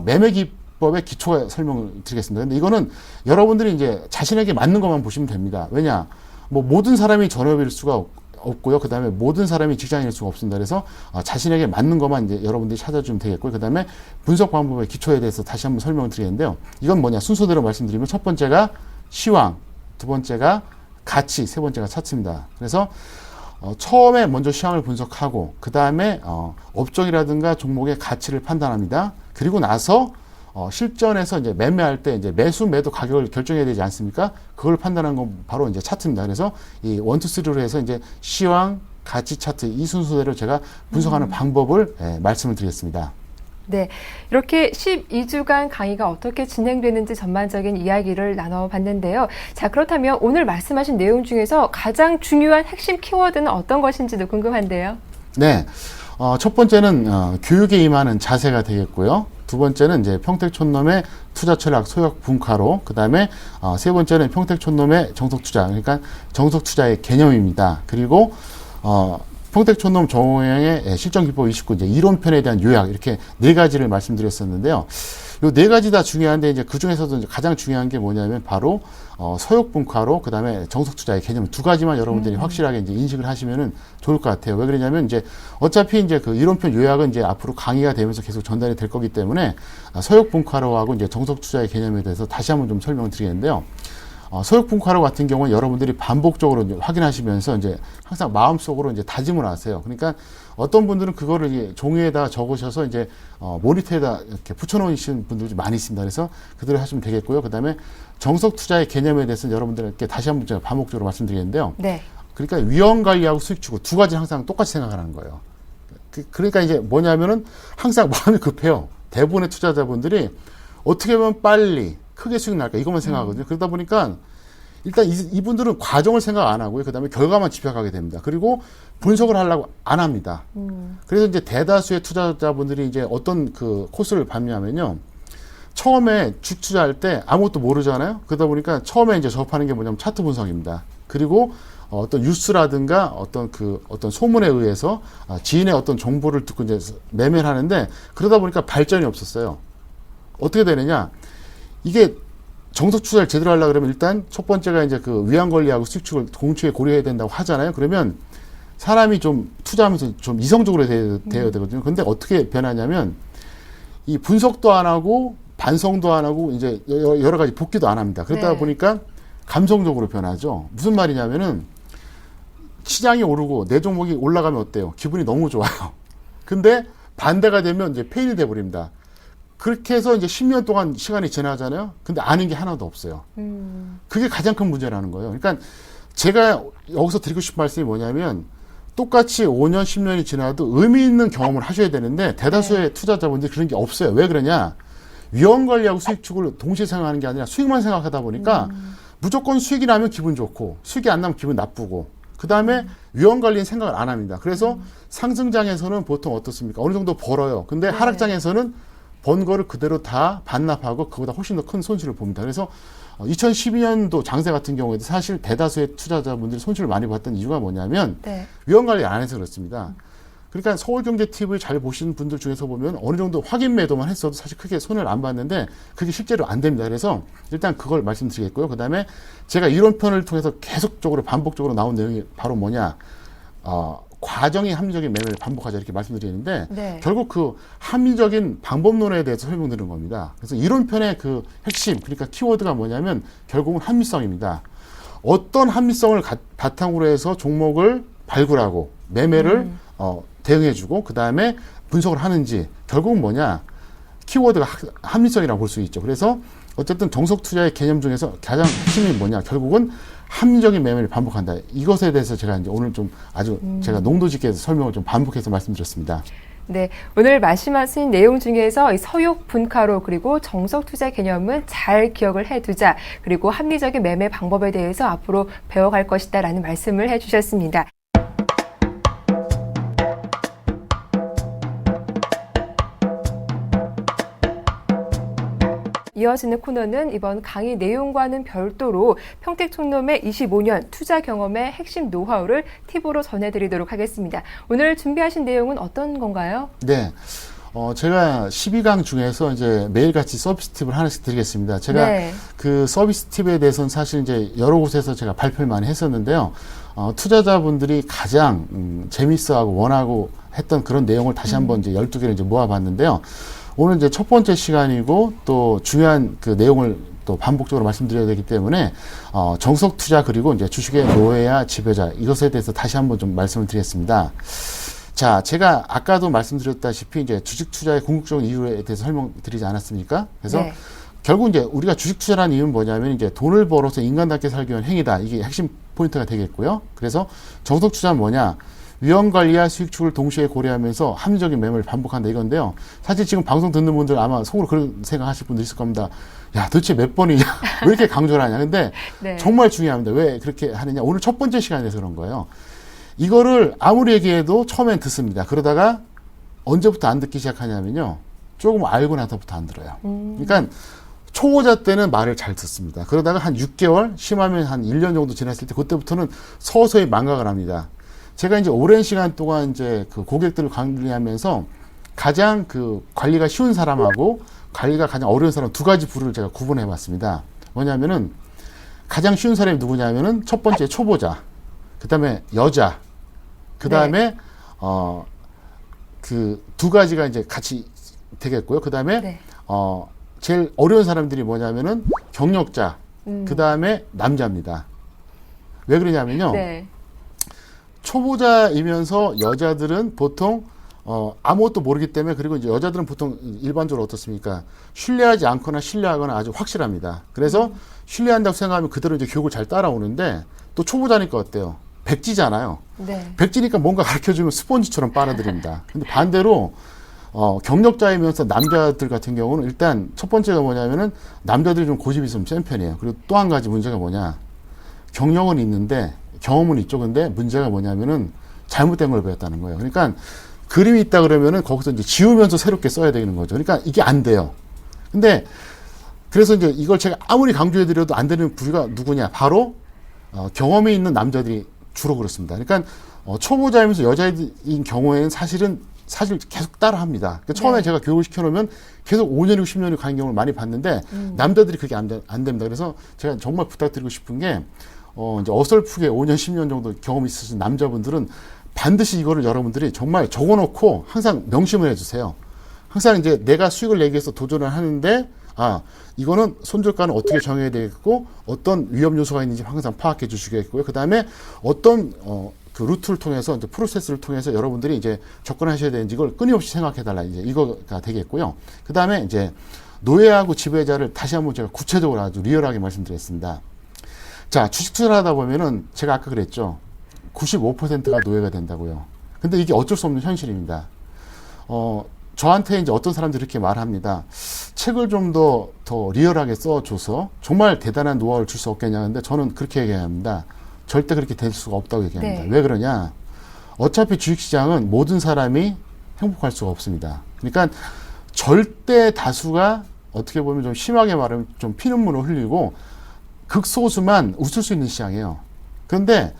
매매 기법의 기초가 설명을 드리겠습니다. 근데 이거는 여러분들이 이제 자신에게 맞는 것만 보시면 됩니다. 왜냐? 뭐 모든 사람이 전업일 수가 없고요. 그 다음에 모든 사람이 직장인일 수가 없습니다. 그래서 자신에게 맞는 것만 이제 여러분들이 찾아주면 되겠고요. 그 다음에 분석 방법의 기초에 대해서 다시 한번 설명을 드리겠는데요. 이건 뭐냐? 순서대로 말씀드리면 첫 번째가 시황, 두 번째가 가치, 세 번째가 차트입니다. 그래서 처음에 먼저 시황을 분석하고 그 다음에 업종이라든가 종목의 가치를 판단합니다. 그리고 나서 실전에서 이제 매매할 때 이제 매수, 매도 가격을 결정해야 되지 않습니까? 그걸 판단한 건 바로 이제 차트입니다. 그래서 이 1, 2, 3로 해서 이제 시황, 가치 차트 이 순서대로 제가 분석하는 방법을 말씀을 드리겠습니다. 네. 이렇게 12주간 강의가 어떻게 진행되는지 전반적인 이야기를 나눠봤는데요. 자, 그렇다면 오늘 말씀하신 내용 중에서 가장 중요한 핵심 키워드는 어떤 것인지도 궁금한데요. 네. 첫 번째는 교육에 임하는 자세가 되겠고요. 두 번째는 이제 평택촌놈의 투자 철학 소역 분과로, 그 다음에 세 번째는 평택촌놈의 정석 투자, 그러니까 정석 투자의 개념입니다. 그리고 평택촌놈 정호영의 실전 기법 29 이제 이론편에 대한 요약 이렇게 네 가지를 말씀드렸었는데요. 요 네 가지 다 중요한데 이제 그 중에서도 이제 가장 중요한 게 뭐냐면 바로 서역 분과로 그 다음에 정석 투자의 개념 두 가지만 여러분들이 확실하게 이제 인식을 하시면은 좋을 것 같아요. 왜 그러냐면 이제 어차피 이제 그 이론편 요약은 이제 앞으로 강의가 되면서 계속 전달이 될 거기 때문에 서역 분과로 하고 이제 정석 투자의 개념에 대해서 다시 한번 좀 설명을 드리겠는데요. 서역 분과로 같은 경우는 여러분들이 반복적으로 이제 확인하시면서 이제 항상 마음속으로 이제 다짐을 하세요. 그러니까 어떤 분들은 그거를 이제 종이에다 적으셔서 이제 모니터에다 이렇게 붙여놓으시는 분들도 많이 있습니다. 그래서 그대로 하시면 되겠고요. 그 다음에 정석 투자의 개념에 대해서는 여러분들께 다시 한번 제가 반복적으로 말씀드리겠는데요. 네. 그러니까 위험 관리하고 수익 추구 두 가지 항상 똑같이 생각하는 거예요. 그러니까 이제 뭐냐면은 항상 마음이 급해요. 대부분의 투자자분들이 어떻게 보면 빨리 크게 수익 날까 이것만 생각하거든요. 그러다 보니까 일단 이분들은 과정을 생각 안 하고요. 그 다음에 결과만 집약하게 됩니다. 그리고 분석을 하려고 안 합니다. 그래서 이제 대다수의 투자자분들이 이제 어떤 그 코스를 밟냐면요. 처음에 주식 투자할 때 아무것도 모르잖아요. 그러다 보니까 처음에 이제 접하는 게 뭐냐면 차트 분석입니다. 그리고 어떤 뉴스라든가 어떤 소문에 의해서 지인의 어떤 정보를 듣고 이제 매매를 하는데 그러다 보니까 발전이 없었어요. 어떻게 되느냐? 이게 정석 투자를 제대로 하려고 그러면 일단 첫 번째가 이제 그 위험 관리하고 수익 추구를 동시에 고려해야 된다고 하잖아요. 그러면 사람이 좀 투자하면서 좀 이성적으로 돼야 되거든요. 근데 어떻게 변하냐면 이 분석도 안 하고 반성도 안 하고 이제 여러 가지 복기도 안 합니다. 그러다 네. 보니까 감성적으로 변하죠. 무슨 말이냐면은 시장이 오르고 내 종목이 올라가면 어때요? 기분이 너무 좋아요. 근데 반대가 되면 이제 페인이 돼 버립니다. 그렇게 해서 이제 10년 동안 시간이 지나잖아요. 근데 아는 게 하나도 없어요. 그게 가장 큰 문제라는 거예요. 그러니까 제가 여기서 드리고 싶은 말씀이 뭐냐면 똑같이 5년, 10년이 지나도 의미 있는 경험을 하셔야 되는데 대다수의 투자자분들이 그런 게 없어요. 왜 그러냐? 위험 관리하고 수익 추구를 동시에 생각하는 게 아니라 수익만 생각하다 보니까 무조건 수익이 나면 기분 좋고 수익이 안 나면 기분 나쁘고 그 다음에 위험 관리는 생각을 안 합니다. 그래서 상승장에서는 보통 어떻습니까? 어느 정도 벌어요. 근데 하락장에서는 번 거를 그대로 다 반납하고 그보다 훨씬 더 큰 손실을 봅니다. 그래서 2012년도 장세 같은 경우에도 사실 대다수의 투자자분들이 손실을 많이 봤던 이유가 뭐냐면 네. 위험 관리 안 해서 그렇습니다. 그러니까 서울경제TV 잘 보시는 분들 중에서 보면 어느 정도 확인 매도만 했어도 사실 크게 손해를 안 봤는데 그게 실제로 안 됩니다. 그래서 일단 그걸 말씀드리겠고요. 그 다음에 제가 이론편을 통해서 계속적으로 반복적으로 나온 내용이 바로 뭐냐, 과정이 합리적인 매매를 반복하자 이렇게 말씀드리는데 네. 결국 그 합리적인 방법론에 대해서 설명드리는 겁니다. 그래서 이론편의 그 핵심, 그러니까 키워드가 뭐냐면 결국은 합리성입니다. 어떤 합리성을 바탕으로 해서 종목을 발굴하고 매매를 대응해주고 그 다음에 분석을 하는지, 결국은 뭐냐, 키워드가 합리성이라고 볼 수 있죠. 그래서 어쨌든 정석 투자의 개념 중에서 가장 핵심이 뭐냐, 결국은 합리적인 매매를 반복한다. 이것에 대해서 제가 이제 오늘 좀 아주 제가 농도 짙게 설명을 좀 반복해서 말씀드렸습니다. 네, 오늘 말씀하신 내용 중에서 이 서욕 분카로 그리고 정석 투자 개념은 잘 기억을 해두자, 그리고 합리적인 매매 방법에 대해서 앞으로 배워갈 것이다라는 말씀을 해주셨습니다. 이어지는 코너는 이번 강의 내용과는 별도로 평택총놈의 25년 투자 경험의 핵심 노하우를 팁으로 전해드리도록 하겠습니다. 오늘 준비하신 내용은 어떤 건가요? 네. 제가 12강 중에서 이제 매일같이 서비스 팁을 하나씩 드리겠습니다. 제가 네. 그 서비스 팁에 대해서는 사실 이제 여러 곳에서 제가 발표를 많이 했었는데요. 투자자분들이 가장 재밌어하고 원하고 했던 그런 내용을 다시 한번 이제 12개를 이제 모아봤는데요. 오늘 이제 첫 번째 시간이고 또 중요한 그 내용을 또 반복적으로 말씀드려야 되기 때문에 정석 투자 그리고 이제 주식의 노예와 지배자, 이것에 대해서 다시 한번 좀 말씀을 드리겠습니다. 자, 제가 아까도 말씀드렸다시피 이제 주식 투자의 궁극적인 이유에 대해서 설명드리지 않았습니까? 그래서 네. 결국 이제 우리가 주식 투자라는 이유는 뭐냐면 이제 돈을 벌어서 인간답게 살기 위한 행위다. 이게 핵심 포인트가 되겠고요. 그래서 정석 투자는 뭐냐? 위험 관리와 수익 추구를 동시에 고려하면서 합리적인 매매를 반복한다 이건데요. 사실 지금 방송 듣는 분들 아마 속으로 그런 생각하실 분들 있을 겁니다. 야, 도대체 몇 번이냐? 왜 이렇게 강조를 하냐? 근데 네. 정말 중요합니다. 왜 그렇게 하느냐? 오늘 첫 번째 시간에서 그런 거예요. 이거를 아무리 얘기해도 처음엔 듣습니다. 그러다가 언제부터 안 듣기 시작하냐면요. 조금 알고 나서부터 안 들어요. 그러니까 초보자 때는 말을 잘 듣습니다. 그러다가 한 6개월, 심하면 한 1년 정도 지났을 때 그때부터는 서서히 망각을 합니다. 제가 이제 오랜 시간 동안 이제 그 고객들을 관리하면서 가장 그 관리가 쉬운 사람하고 관리가 가장 어려운 사람 두 가지 부류를 제가 구분해 봤습니다. 뭐냐면은 가장 쉬운 사람이 누구냐면은 첫 번째 초보자, 그 다음에 여자, 그 다음에 그 두 가지가 이제 같이 되겠고요. 그 다음에 네. 제일 어려운 사람들이 뭐냐면은 경력자, 그 다음에 남자입니다. 왜 그러냐면요. 네. 초보자이면서 여자들은 보통 아무것도 모르기 때문에, 그리고 이제 여자들은 보통 일반적으로 어떻습니까? 신뢰하지 않거나 신뢰하거나 아주 확실합니다. 그래서 신뢰한다고 생각하면 그대로 이제 교육을 잘 따라오는데, 또 초보자니까 어때요? 백지잖아요. 네. 백지니까 뭔가 가르쳐주면 스펀지처럼 빨아들입니다. 근데 반대로 경력자이면서 남자들 같은 경우는 일단 첫 번째가 뭐냐면은 남자들이 좀 고집이 좀 센 편이에요. 그리고 또 한 가지 문제가 뭐냐? 경력은 있는데 경험은 있죠. 근데 문제가 뭐냐면은 잘못된 걸 배웠다는 거예요. 그러니까 그림이 있다 그러면은 거기서 이제 지우면서 새롭게 써야 되는 거죠. 그러니까 이게 안 돼요. 근데 그래서 이제 이걸 제가 아무리 강조해드려도 안 되는 부류가 누구냐? 바로 경험이 있는 남자들이 주로 그렇습니다. 그러니까 초보자이면서 여자인 경우에는 사실 계속 따라합니다. 그러니까 처음에 네. 제가 교육을 시켜놓으면 계속 5년이고 10년이고 가는 경우를 많이 봤는데 남자들이 그게 안 됩니다. 그래서 제가 정말 부탁드리고 싶은 게 이제 어설프게 5년, 10년 정도 경험이 있으신 남자분들은 반드시 이거를 여러분들이 정말 적어놓고 항상 명심을 해주세요. 항상 이제 내가 수익을 내기 위해서 도전을 하는데, 이거는 손절가는 어떻게 정해야 되겠고, 어떤 위험 요소가 있는지 항상 파악해 주시겠고요. 그 다음에 어떤, 그 루트를 통해서, 이제 프로세스를 통해서 여러분들이 이제 접근하셔야 되는지 이걸 끊임없이 생각해달라. 이제 이거가 되겠고요. 그 다음에 이제 노예하고 지배자를 다시 한번 제가 구체적으로 아주 리얼하게 말씀드렸습니다. 자, 주식 투자를 하다 보면은 제가 아까 그랬죠. 95%가 노예가 된다고요. 근데 이게 어쩔 수 없는 현실입니다. 저한테 이제 어떤 사람들이 이렇게 말합니다. 책을 좀 더 리얼하게 써줘서 정말 대단한 노하우를 줄 수 없겠냐. 근데 저는 그렇게 얘기합니다. 절대 그렇게 될 수가 없다고 얘기합니다. 네. 왜 그러냐? 어차피 주식시장은 모든 사람이 행복할 수가 없습니다. 그러니까 절대 다수가 어떻게 보면 좀 심하게 말하면 좀 피눈물을 흘리고 극소수만 웃을 수 있는 시장이에요. 그런데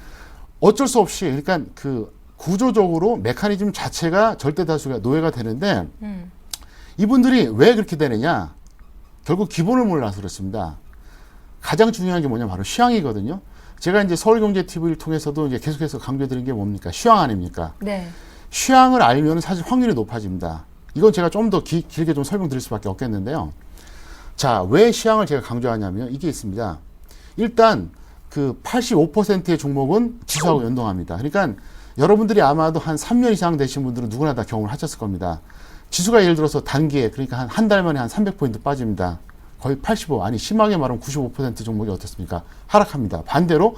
어쩔 수 없이, 그러니까 그 구조적으로 메커니즘 자체가 절대 다수가 노예가 되는데 이분들이 왜 그렇게 되느냐? 결국 기본을 몰라서 그렇습니다. 가장 중요한 게 뭐냐면 바로 시황이거든요. 제가 이제 서울경제TV를 통해서도 이제 계속해서 강조드린 게 뭡니까? 시황 아닙니까? 네. 시황을 알면 사실 확률이 높아집니다. 이건 제가 좀 더 길게 좀 설명드릴 수밖에 없겠는데요. 자, 왜 시황을 제가 강조하냐면 이게 있습니다. 일단 그 85%의 종목은 지수하고 연동합니다. 그러니까 여러분들이 아마도 한 3년 이상 되신 분들은 누구나 다 경험을 하셨을 겁니다. 지수가 예를 들어서 단기에 그러니까 한 달 만에 한 300포인트 빠집니다. 거의 85, 아니 심하게 말하면 95% 종목이 어떻습니까? 하락합니다. 반대로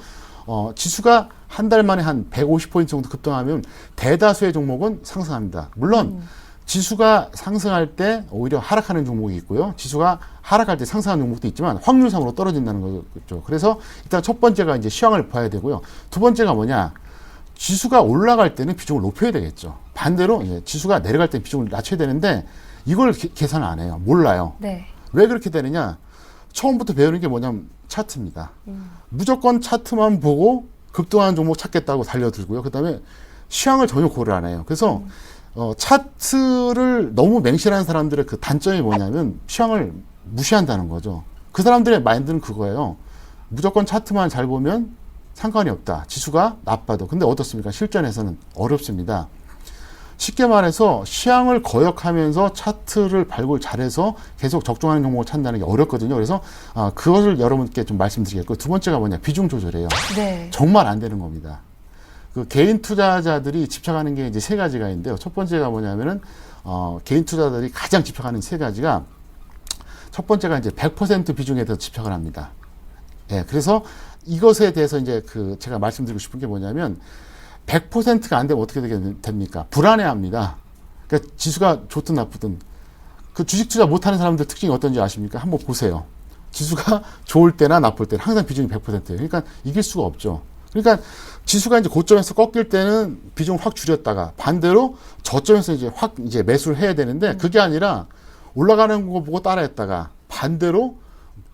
지수가 한 달 만에 한 150포인트 정도 급등하면 대다수의 종목은 상승합니다. 물론 지수가 상승할 때 오히려 하락하는 종목이 있고요. 지수가 하락할 때 상승하는 종목도 있지만 확률상으로 떨어진다는 거죠. 그래서 일단 첫 번째가 이제 시황을 봐야 되고요. 두 번째가 뭐냐? 지수가 올라갈 때는 비중을 높여야 되겠죠. 반대로 지수가 내려갈 때는 비중을 낮춰야 되는데 이걸 계산 안 해요. 몰라요. 네. 왜 그렇게 되느냐? 처음부터 배우는 게 뭐냐면 차트입니다. 무조건 차트만 보고 급등하는 종목 찾겠다고 달려들고요. 그 다음에 시황을 전혀 고려 안 해요. 그래서 차트를 너무 맹신하는 사람들의 그 단점이 뭐냐면 시황을 무시한다는 거죠. 그 사람들의 마인드는 그거예요. 무조건 차트만 잘 보면 상관이 없다. 지수가 나빠도. 근데 어떻습니까? 실전에서는 어렵습니다. 쉽게 말해서 시황을 거역하면서 차트를 발굴 잘해서 계속 적중하는 종목을 찾는다는 게 어렵거든요. 그래서 그것을 여러분께 좀 말씀드리겠고, 두 번째가 뭐냐? 비중 조절이에요. 네. 정말 안 되는 겁니다. 그 개인 투자자들이 집착하는 게 이제 세 가지가 있는데요. 첫 번째가 뭐냐면은 개인 투자자들이 가장 집착하는 세 가지가, 첫 번째가 이제 100% 비중에 대해서 집착을 합니다. 예, 그래서 이것에 대해서 이제 제가 말씀드리고 싶은 게 뭐냐면 100%가 안 되면 어떻게 됩니까? 불안해합니다. 그러니까 지수가 좋든 나쁘든 그 주식 투자 못하는 사람들 특징이 어떤지 아십니까? 한번 보세요. 지수가 좋을 때나 나쁠 때는 항상 비중이 100%예요. 그러니까 이길 수가 없죠. 그러니까 지수가 이제 고점에서 꺾일 때는 비중을 확 줄였다가 반대로 저점에서 이제 확 이제 매수를 해야 되는데 그게 아니라 올라가는 거 보고 따라했다가 반대로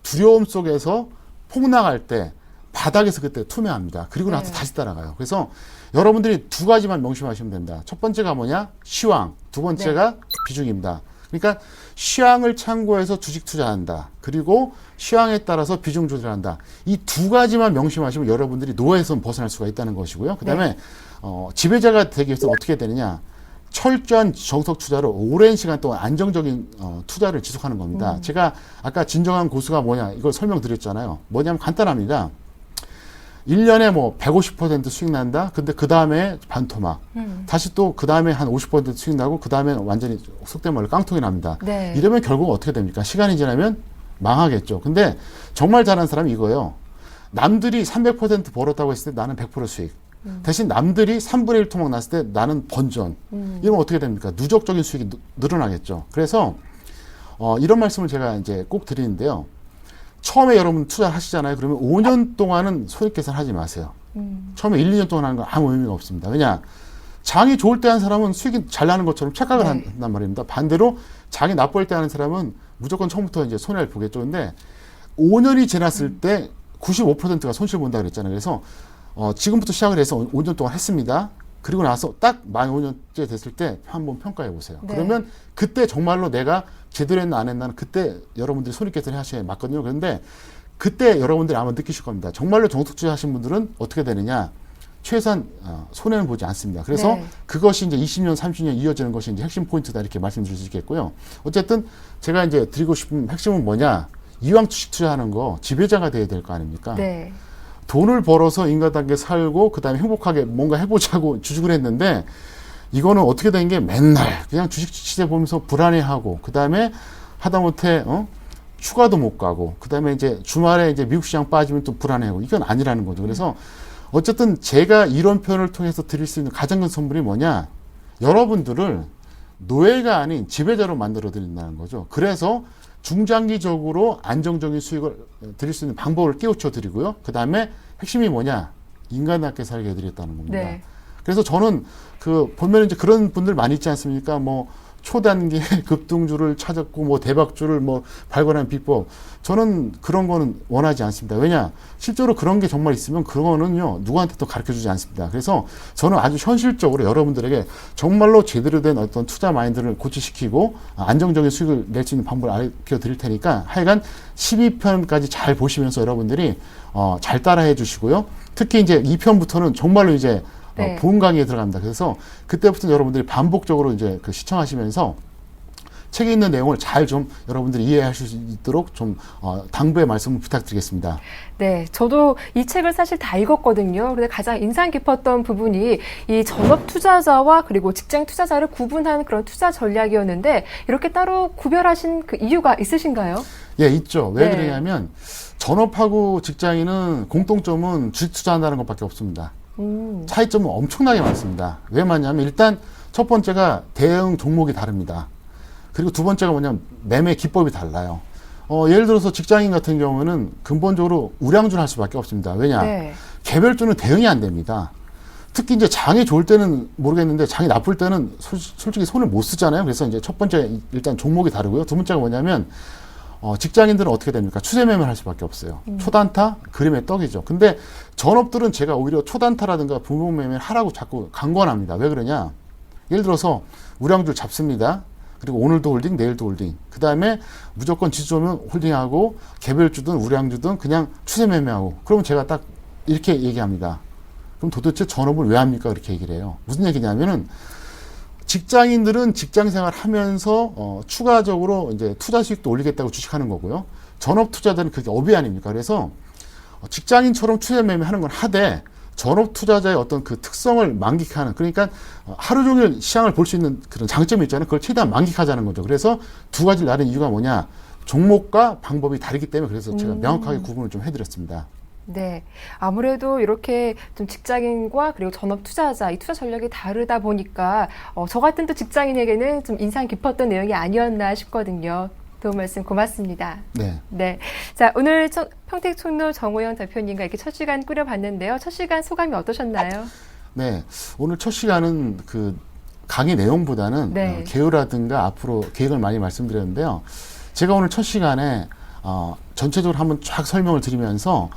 두려움 속에서 폭락할 때 바닥에서 그때 투매합니다. 그리고 나서 다시 따라가요. 그래서 여러분들이 두 가지만 명심하시면 됩니다. 첫 번째가 뭐냐? 시황. 두 번째가 비중입니다. 그러니까 시황을 참고해서 주식 투자한다. 그리고 시황에 따라서 비중 조절한다. 이 두 가지만 명심하시면 여러분들이 노예에서 벗어날 수가 있다는 것이고요. 그 다음에 지배자가 되기 위해서 어떻게 되느냐? 철저한 정석 투자로 오랜 시간 동안 안정적인 투자를 지속하는 겁니다. 제가 아까 진정한 고수가 뭐냐 이걸 설명드렸잖아요. 뭐냐면 간단합니다. 1년에 뭐 150% 수익 난다. 근데 그 다음에 반토막. 다시 또 그 다음에 한 50% 수익 나고 그 다음에 완전히 속된 말로 깡통이 납니다. 네. 이러면 결국 어떻게 됩니까? 시간이 지나면 망하겠죠. 근데 정말 잘하는 사람이 이거예요. 남들이 300% 벌었다고 했을 때 나는 100% 수익. 대신 남들이 3분의 1 토막 났을 때 나는 번전. 이러면 어떻게 됩니까? 누적적인 수익이 늘어나겠죠. 그래서 이런 말씀을 제가 이제 꼭 드리는데요. 처음에 여러분 투자를 하시잖아요. 그러면 5년 동안은 손익계산 하지 마세요. 처음에 1, 2년 동안 하는 건 아무 의미가 없습니다. 왜냐? 장이 좋을 때 하는 사람은 수익이 잘 나는 것처럼 착각을 한단 말입니다. 반대로 장이 나쁠 때 하는 사람은 무조건 처음부터 이제 손해를 보겠죠. 근데 5년이 지났을 때 95%가 손실 본다 그랬잖아요. 그래서 지금부터 시작을 해서 5년 동안 했습니다. 그리고 나서 딱 만 5년째 됐을 때 한번 평가해 보세요. 네. 그러면 그때 정말로 내가 제대로 했나 안 했나는 그때 여러분들이 손익계산을 하셔야 맞거든요. 그런데 그때 여러분들이 아마 느끼실 겁니다. 정말로 정석투자 하신 분들은 어떻게 되느냐. 최소한 손해는 보지 않습니다. 그래서 그것이 이제 20년, 30년 이어지는 것이 이제 핵심 포인트다 이렇게 말씀드릴 수 있겠고요. 어쨌든 제가 이제 드리고 싶은 핵심은 뭐냐. 이왕 주식 투자하는 거 지배자가 돼야 될 거 아닙니까? 네. 돈을 벌어서 인간답게 살고 그다음에 행복하게 뭔가 해보자고 주식을 했는데 이거는 어떻게 된 게 맨날 그냥 주식 시세 보면서 불안해하고 그다음에 하다못해 휴가도 못 가고 그다음에 이제 주말에 이제 미국 시장 빠지면 또 불안해하고 이건 아니라는 거죠. 그래서 어쨌든 제가 이런 표현을 통해서 드릴 수 있는 가장 큰 선물이 뭐냐? 여러분들을 노예가 아닌 지배자로 만들어 드린다는 거죠. 그래서 중장기적으로 안정적인 수익을 드릴 수 있는 방법을 깨우쳐 드리고요. 그 다음에 핵심이 뭐냐? 인간답게 살게 해드렸다는 겁니다. 네. 그래서 저는 보면 이제 그런 분들 많이 있지 않습니까? 뭐, 초단기 급등주를 찾았고 뭐 대박주를 뭐 발견한 비법, 저는 그런 거는 원하지 않습니다. 왜냐, 실제로 그런 게 정말 있으면 그거는요 누구한테도 가르쳐주지 않습니다. 그래서 저는 아주 현실적으로 여러분들에게 정말로 제대로 된 어떤 투자 마인드를 고취시키고 안정적인 수익을 낼 수 있는 방법을 알려드릴 테니까 하여간 12편까지 잘 보시면서 여러분들이 잘 따라해 주시고요. 특히 이제 2편부터는 정말로 이제 네. 본 강의에 들어갑니다. 그래서 그때부터 여러분들이 반복적으로 이제 그 시청하시면서 책에 있는 내용을 잘 좀 여러분들이 이해하실 수 있도록 좀 당부의 말씀을 부탁드리겠습니다. 네, 저도 이 책을 사실 다 읽었거든요. 근데 가장 인상 깊었던 부분이 이 전업 투자자와 그리고 직장 투자자를 구분하는 그런 투자 전략이었는데 이렇게 따로 구별하신 그 이유가 있으신가요? 예, 있죠. 왜 네. 그러냐면 전업하고 직장인은 공통점은 주식 투자한다는 것밖에 없습니다. 차이점은 엄청나게 많습니다. 왜 많냐면 일단 첫 번째가 대응 종목이 다릅니다. 그리고 두 번째가 뭐냐면 매매 기법이 달라요. 예를 들어서 직장인 같은 경우는 근본적으로 우량주를 할 수밖에 없습니다. 왜냐? 네. 개별주는 대응이 안 됩니다. 특히 이제 장이 좋을 때는 모르겠는데 장이 나쁠 때는 솔직히 손을 못 쓰잖아요. 그래서 이제 첫 번째 일단 종목이 다르고요. 두 번째가 뭐냐면 직장인들은 어떻게 됩니까? 추세 매매를 할 수밖에 없어요. 초단타, 그림의 떡이죠. 근데 전업들은 제가 오히려 초단타라든가 분봉 매매를 하라고 자꾸 강권합니다. 왜 그러냐? 예를 들어서 우량주를 잡습니다. 그리고 오늘도 홀딩, 내일도 홀딩. 그 다음에 무조건 지수 오면 홀딩하고 개별주든 우량주든 그냥 추세 매매하고. 그러면 제가 딱 이렇게 얘기합니다. 그럼 도대체 전업을 왜 합니까? 그렇게 얘기를 해요. 무슨 얘기냐면은 직장인들은 직장 생활 하면서 추가적으로 이제 투자 수익도 올리겠다고 주식하는 거고요. 전업 투자자는 그게 업이 아닙니까? 그래서 직장인처럼 추세 매매하는 건 하되 전업 투자자의 어떤 그 특성을 만끽하는, 그러니까 하루 종일 시장을 볼 수 있는 그런 장점이 있잖아요. 그걸 최대한 만끽하자는 거죠. 그래서 두 가지를 나눈 이유가 뭐냐? 종목과 방법이 다르기 때문에 그래서 제가 명확하게 구분을 좀 해드렸습니다. 네. 아무래도 이렇게 좀 직장인과 그리고 전업 투자자, 이 투자 전략이 다르다 보니까 저 같은 또 직장인에게는 좀 인상 깊었던 내용이 아니었나 싶거든요. 도움 말씀 고맙습니다. 네. 네. 자, 오늘 평택총로 정호영 대표님과 이렇게 첫 시간 꾸려봤는데요. 첫 시간 소감이 어떠셨나요? 네. 오늘 첫 시간은 그 강의 내용보다는 네. 개요라든가 앞으로 계획을 많이 말씀드렸는데요. 제가 오늘 첫 시간에 전체적으로 한번 쫙 설명을 드리면서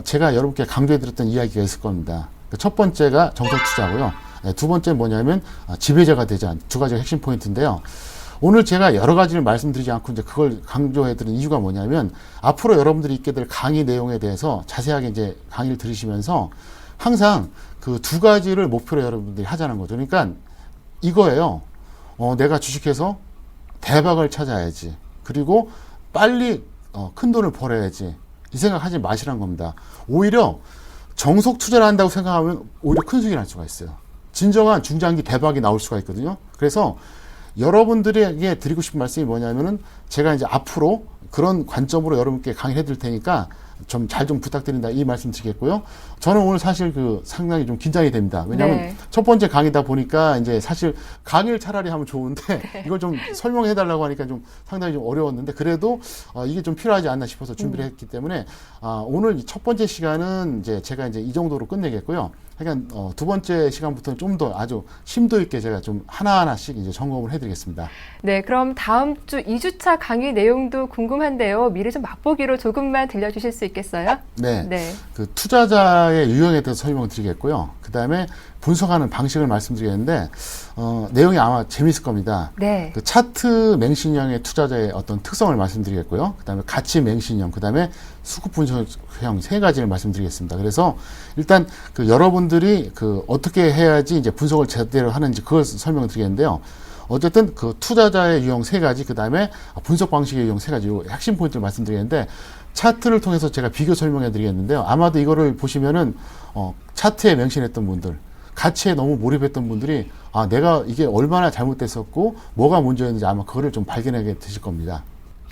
제가 여러분께 강조해드렸던 이야기가 있을 겁니다. 첫 번째가 정석 투자고요. 두 번째는 뭐냐면 지배자가 되자. 두 가지가 핵심 포인트인데요. 오늘 제가 여러 가지를 말씀드리지 않고 이제 그걸 강조해드린 이유가 뭐냐면 앞으로 여러분들이 있게 될 강의 내용에 대해서 자세하게 이제 강의를 들으시면서 항상 그 두 가지를 목표로 여러분들이 하자는 거죠. 그러니까 이거예요. 내가 주식해서 대박을 찾아야지. 그리고 빨리 큰 돈을 벌어야지. 이 생각하지 마시라는 겁니다. 오히려 정석 투자를 한다고 생각하면 오히려 큰 수익이 날 수가 있어요. 진정한 중장기 대박이 나올 수가 있거든요. 그래서 여러분들에게 드리고 싶은 말씀이 뭐냐면은 제가 이제 앞으로 그런 관점으로 여러분께 강의를 해드릴 테니까 좀 잘 좀 부탁드린다 이 말씀 드리겠고요. 저는 오늘 사실 상당히 좀 긴장이 됩니다. 왜냐하면 네. 첫 번째 강의다 보니까 이제 사실 강의를 차라리 하면 좋은데 이걸 좀 설명해 달라고 하니까 좀 상당히 좀 어려웠는데 그래도 이게 좀 필요하지 않나 싶어서 준비를 했기 때문에 오늘 첫 번째 시간은 이제 제가 이제 이 정도로 끝내겠고요. 그러니까 두 번째 시간부터는 좀 더 아주 심도 있게 제가 좀 하나하나씩 이제 점검을 해드리겠습니다. 네, 그럼 다음 주 2주차 강의 내용도 궁금한데요. 미리 좀 맛보기로 조금만 들려주실 수 있겠어요? 네. 네. 그 투자자의 유형에 대해서 설명을 드리겠고요. 그 다음에 분석하는 방식을 말씀드리겠는데, 내용이 아마 재밌을 겁니다. 네. 그 차트 맹신형의 투자자의 어떤 특성을 말씀드리겠고요. 그 다음에 가치 맹신형, 그 다음에 수급 분석형 세 가지를 말씀드리겠습니다. 그래서 일단 그 여러분들이 그 어떻게 해야지 이제 분석을 제대로 하는지 그걸 설명을 드리겠는데요. 어쨌든 그 투자자의 유형 세 가지, 그 다음에 분석 방식의 유형 세 가지, 요 핵심 포인트를 말씀드리겠는데, 차트를 통해서 제가 비교 설명해 드리겠는데요. 아마도 이거를 보시면은, 차트에 맹신했던 분들, 가치에 너무 몰입했던 분들이, 내가 이게 얼마나 잘못됐었고, 뭐가 문제였는지 아마 그거를 좀 발견하게 되실 겁니다.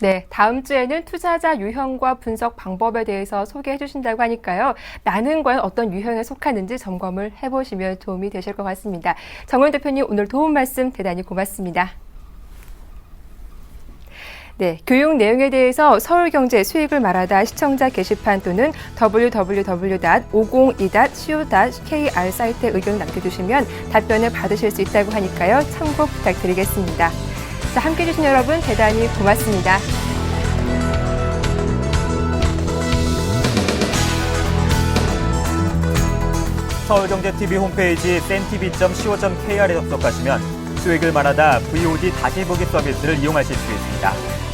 네, 다음 주에는 투자자 유형과 분석 방법에 대해서 소개해 주신다고 하니까요. 나는 과연 어떤 유형에 속하는지 점검을 해보시면 도움이 되실 것 같습니다. 정호영 대표님 오늘 도움 말씀 대단히 고맙습니다. 네, 교육 내용에 대해서 서울경제 수익을 말하다 시청자 게시판 또는 www.502.co.kr 사이트에 의견 남겨주시면 답변을 받으실 수 있다고 하니까요. 참고 부탁드리겠습니다. 자, 함께해 주신 여러분 대단히 고맙습니다. 서울경제TV 홈페이지 sen.tv.co.kr에 접속하시면 수익을 말하다 VOD 다시 보기 서비스를 이용하실 수 있습니다.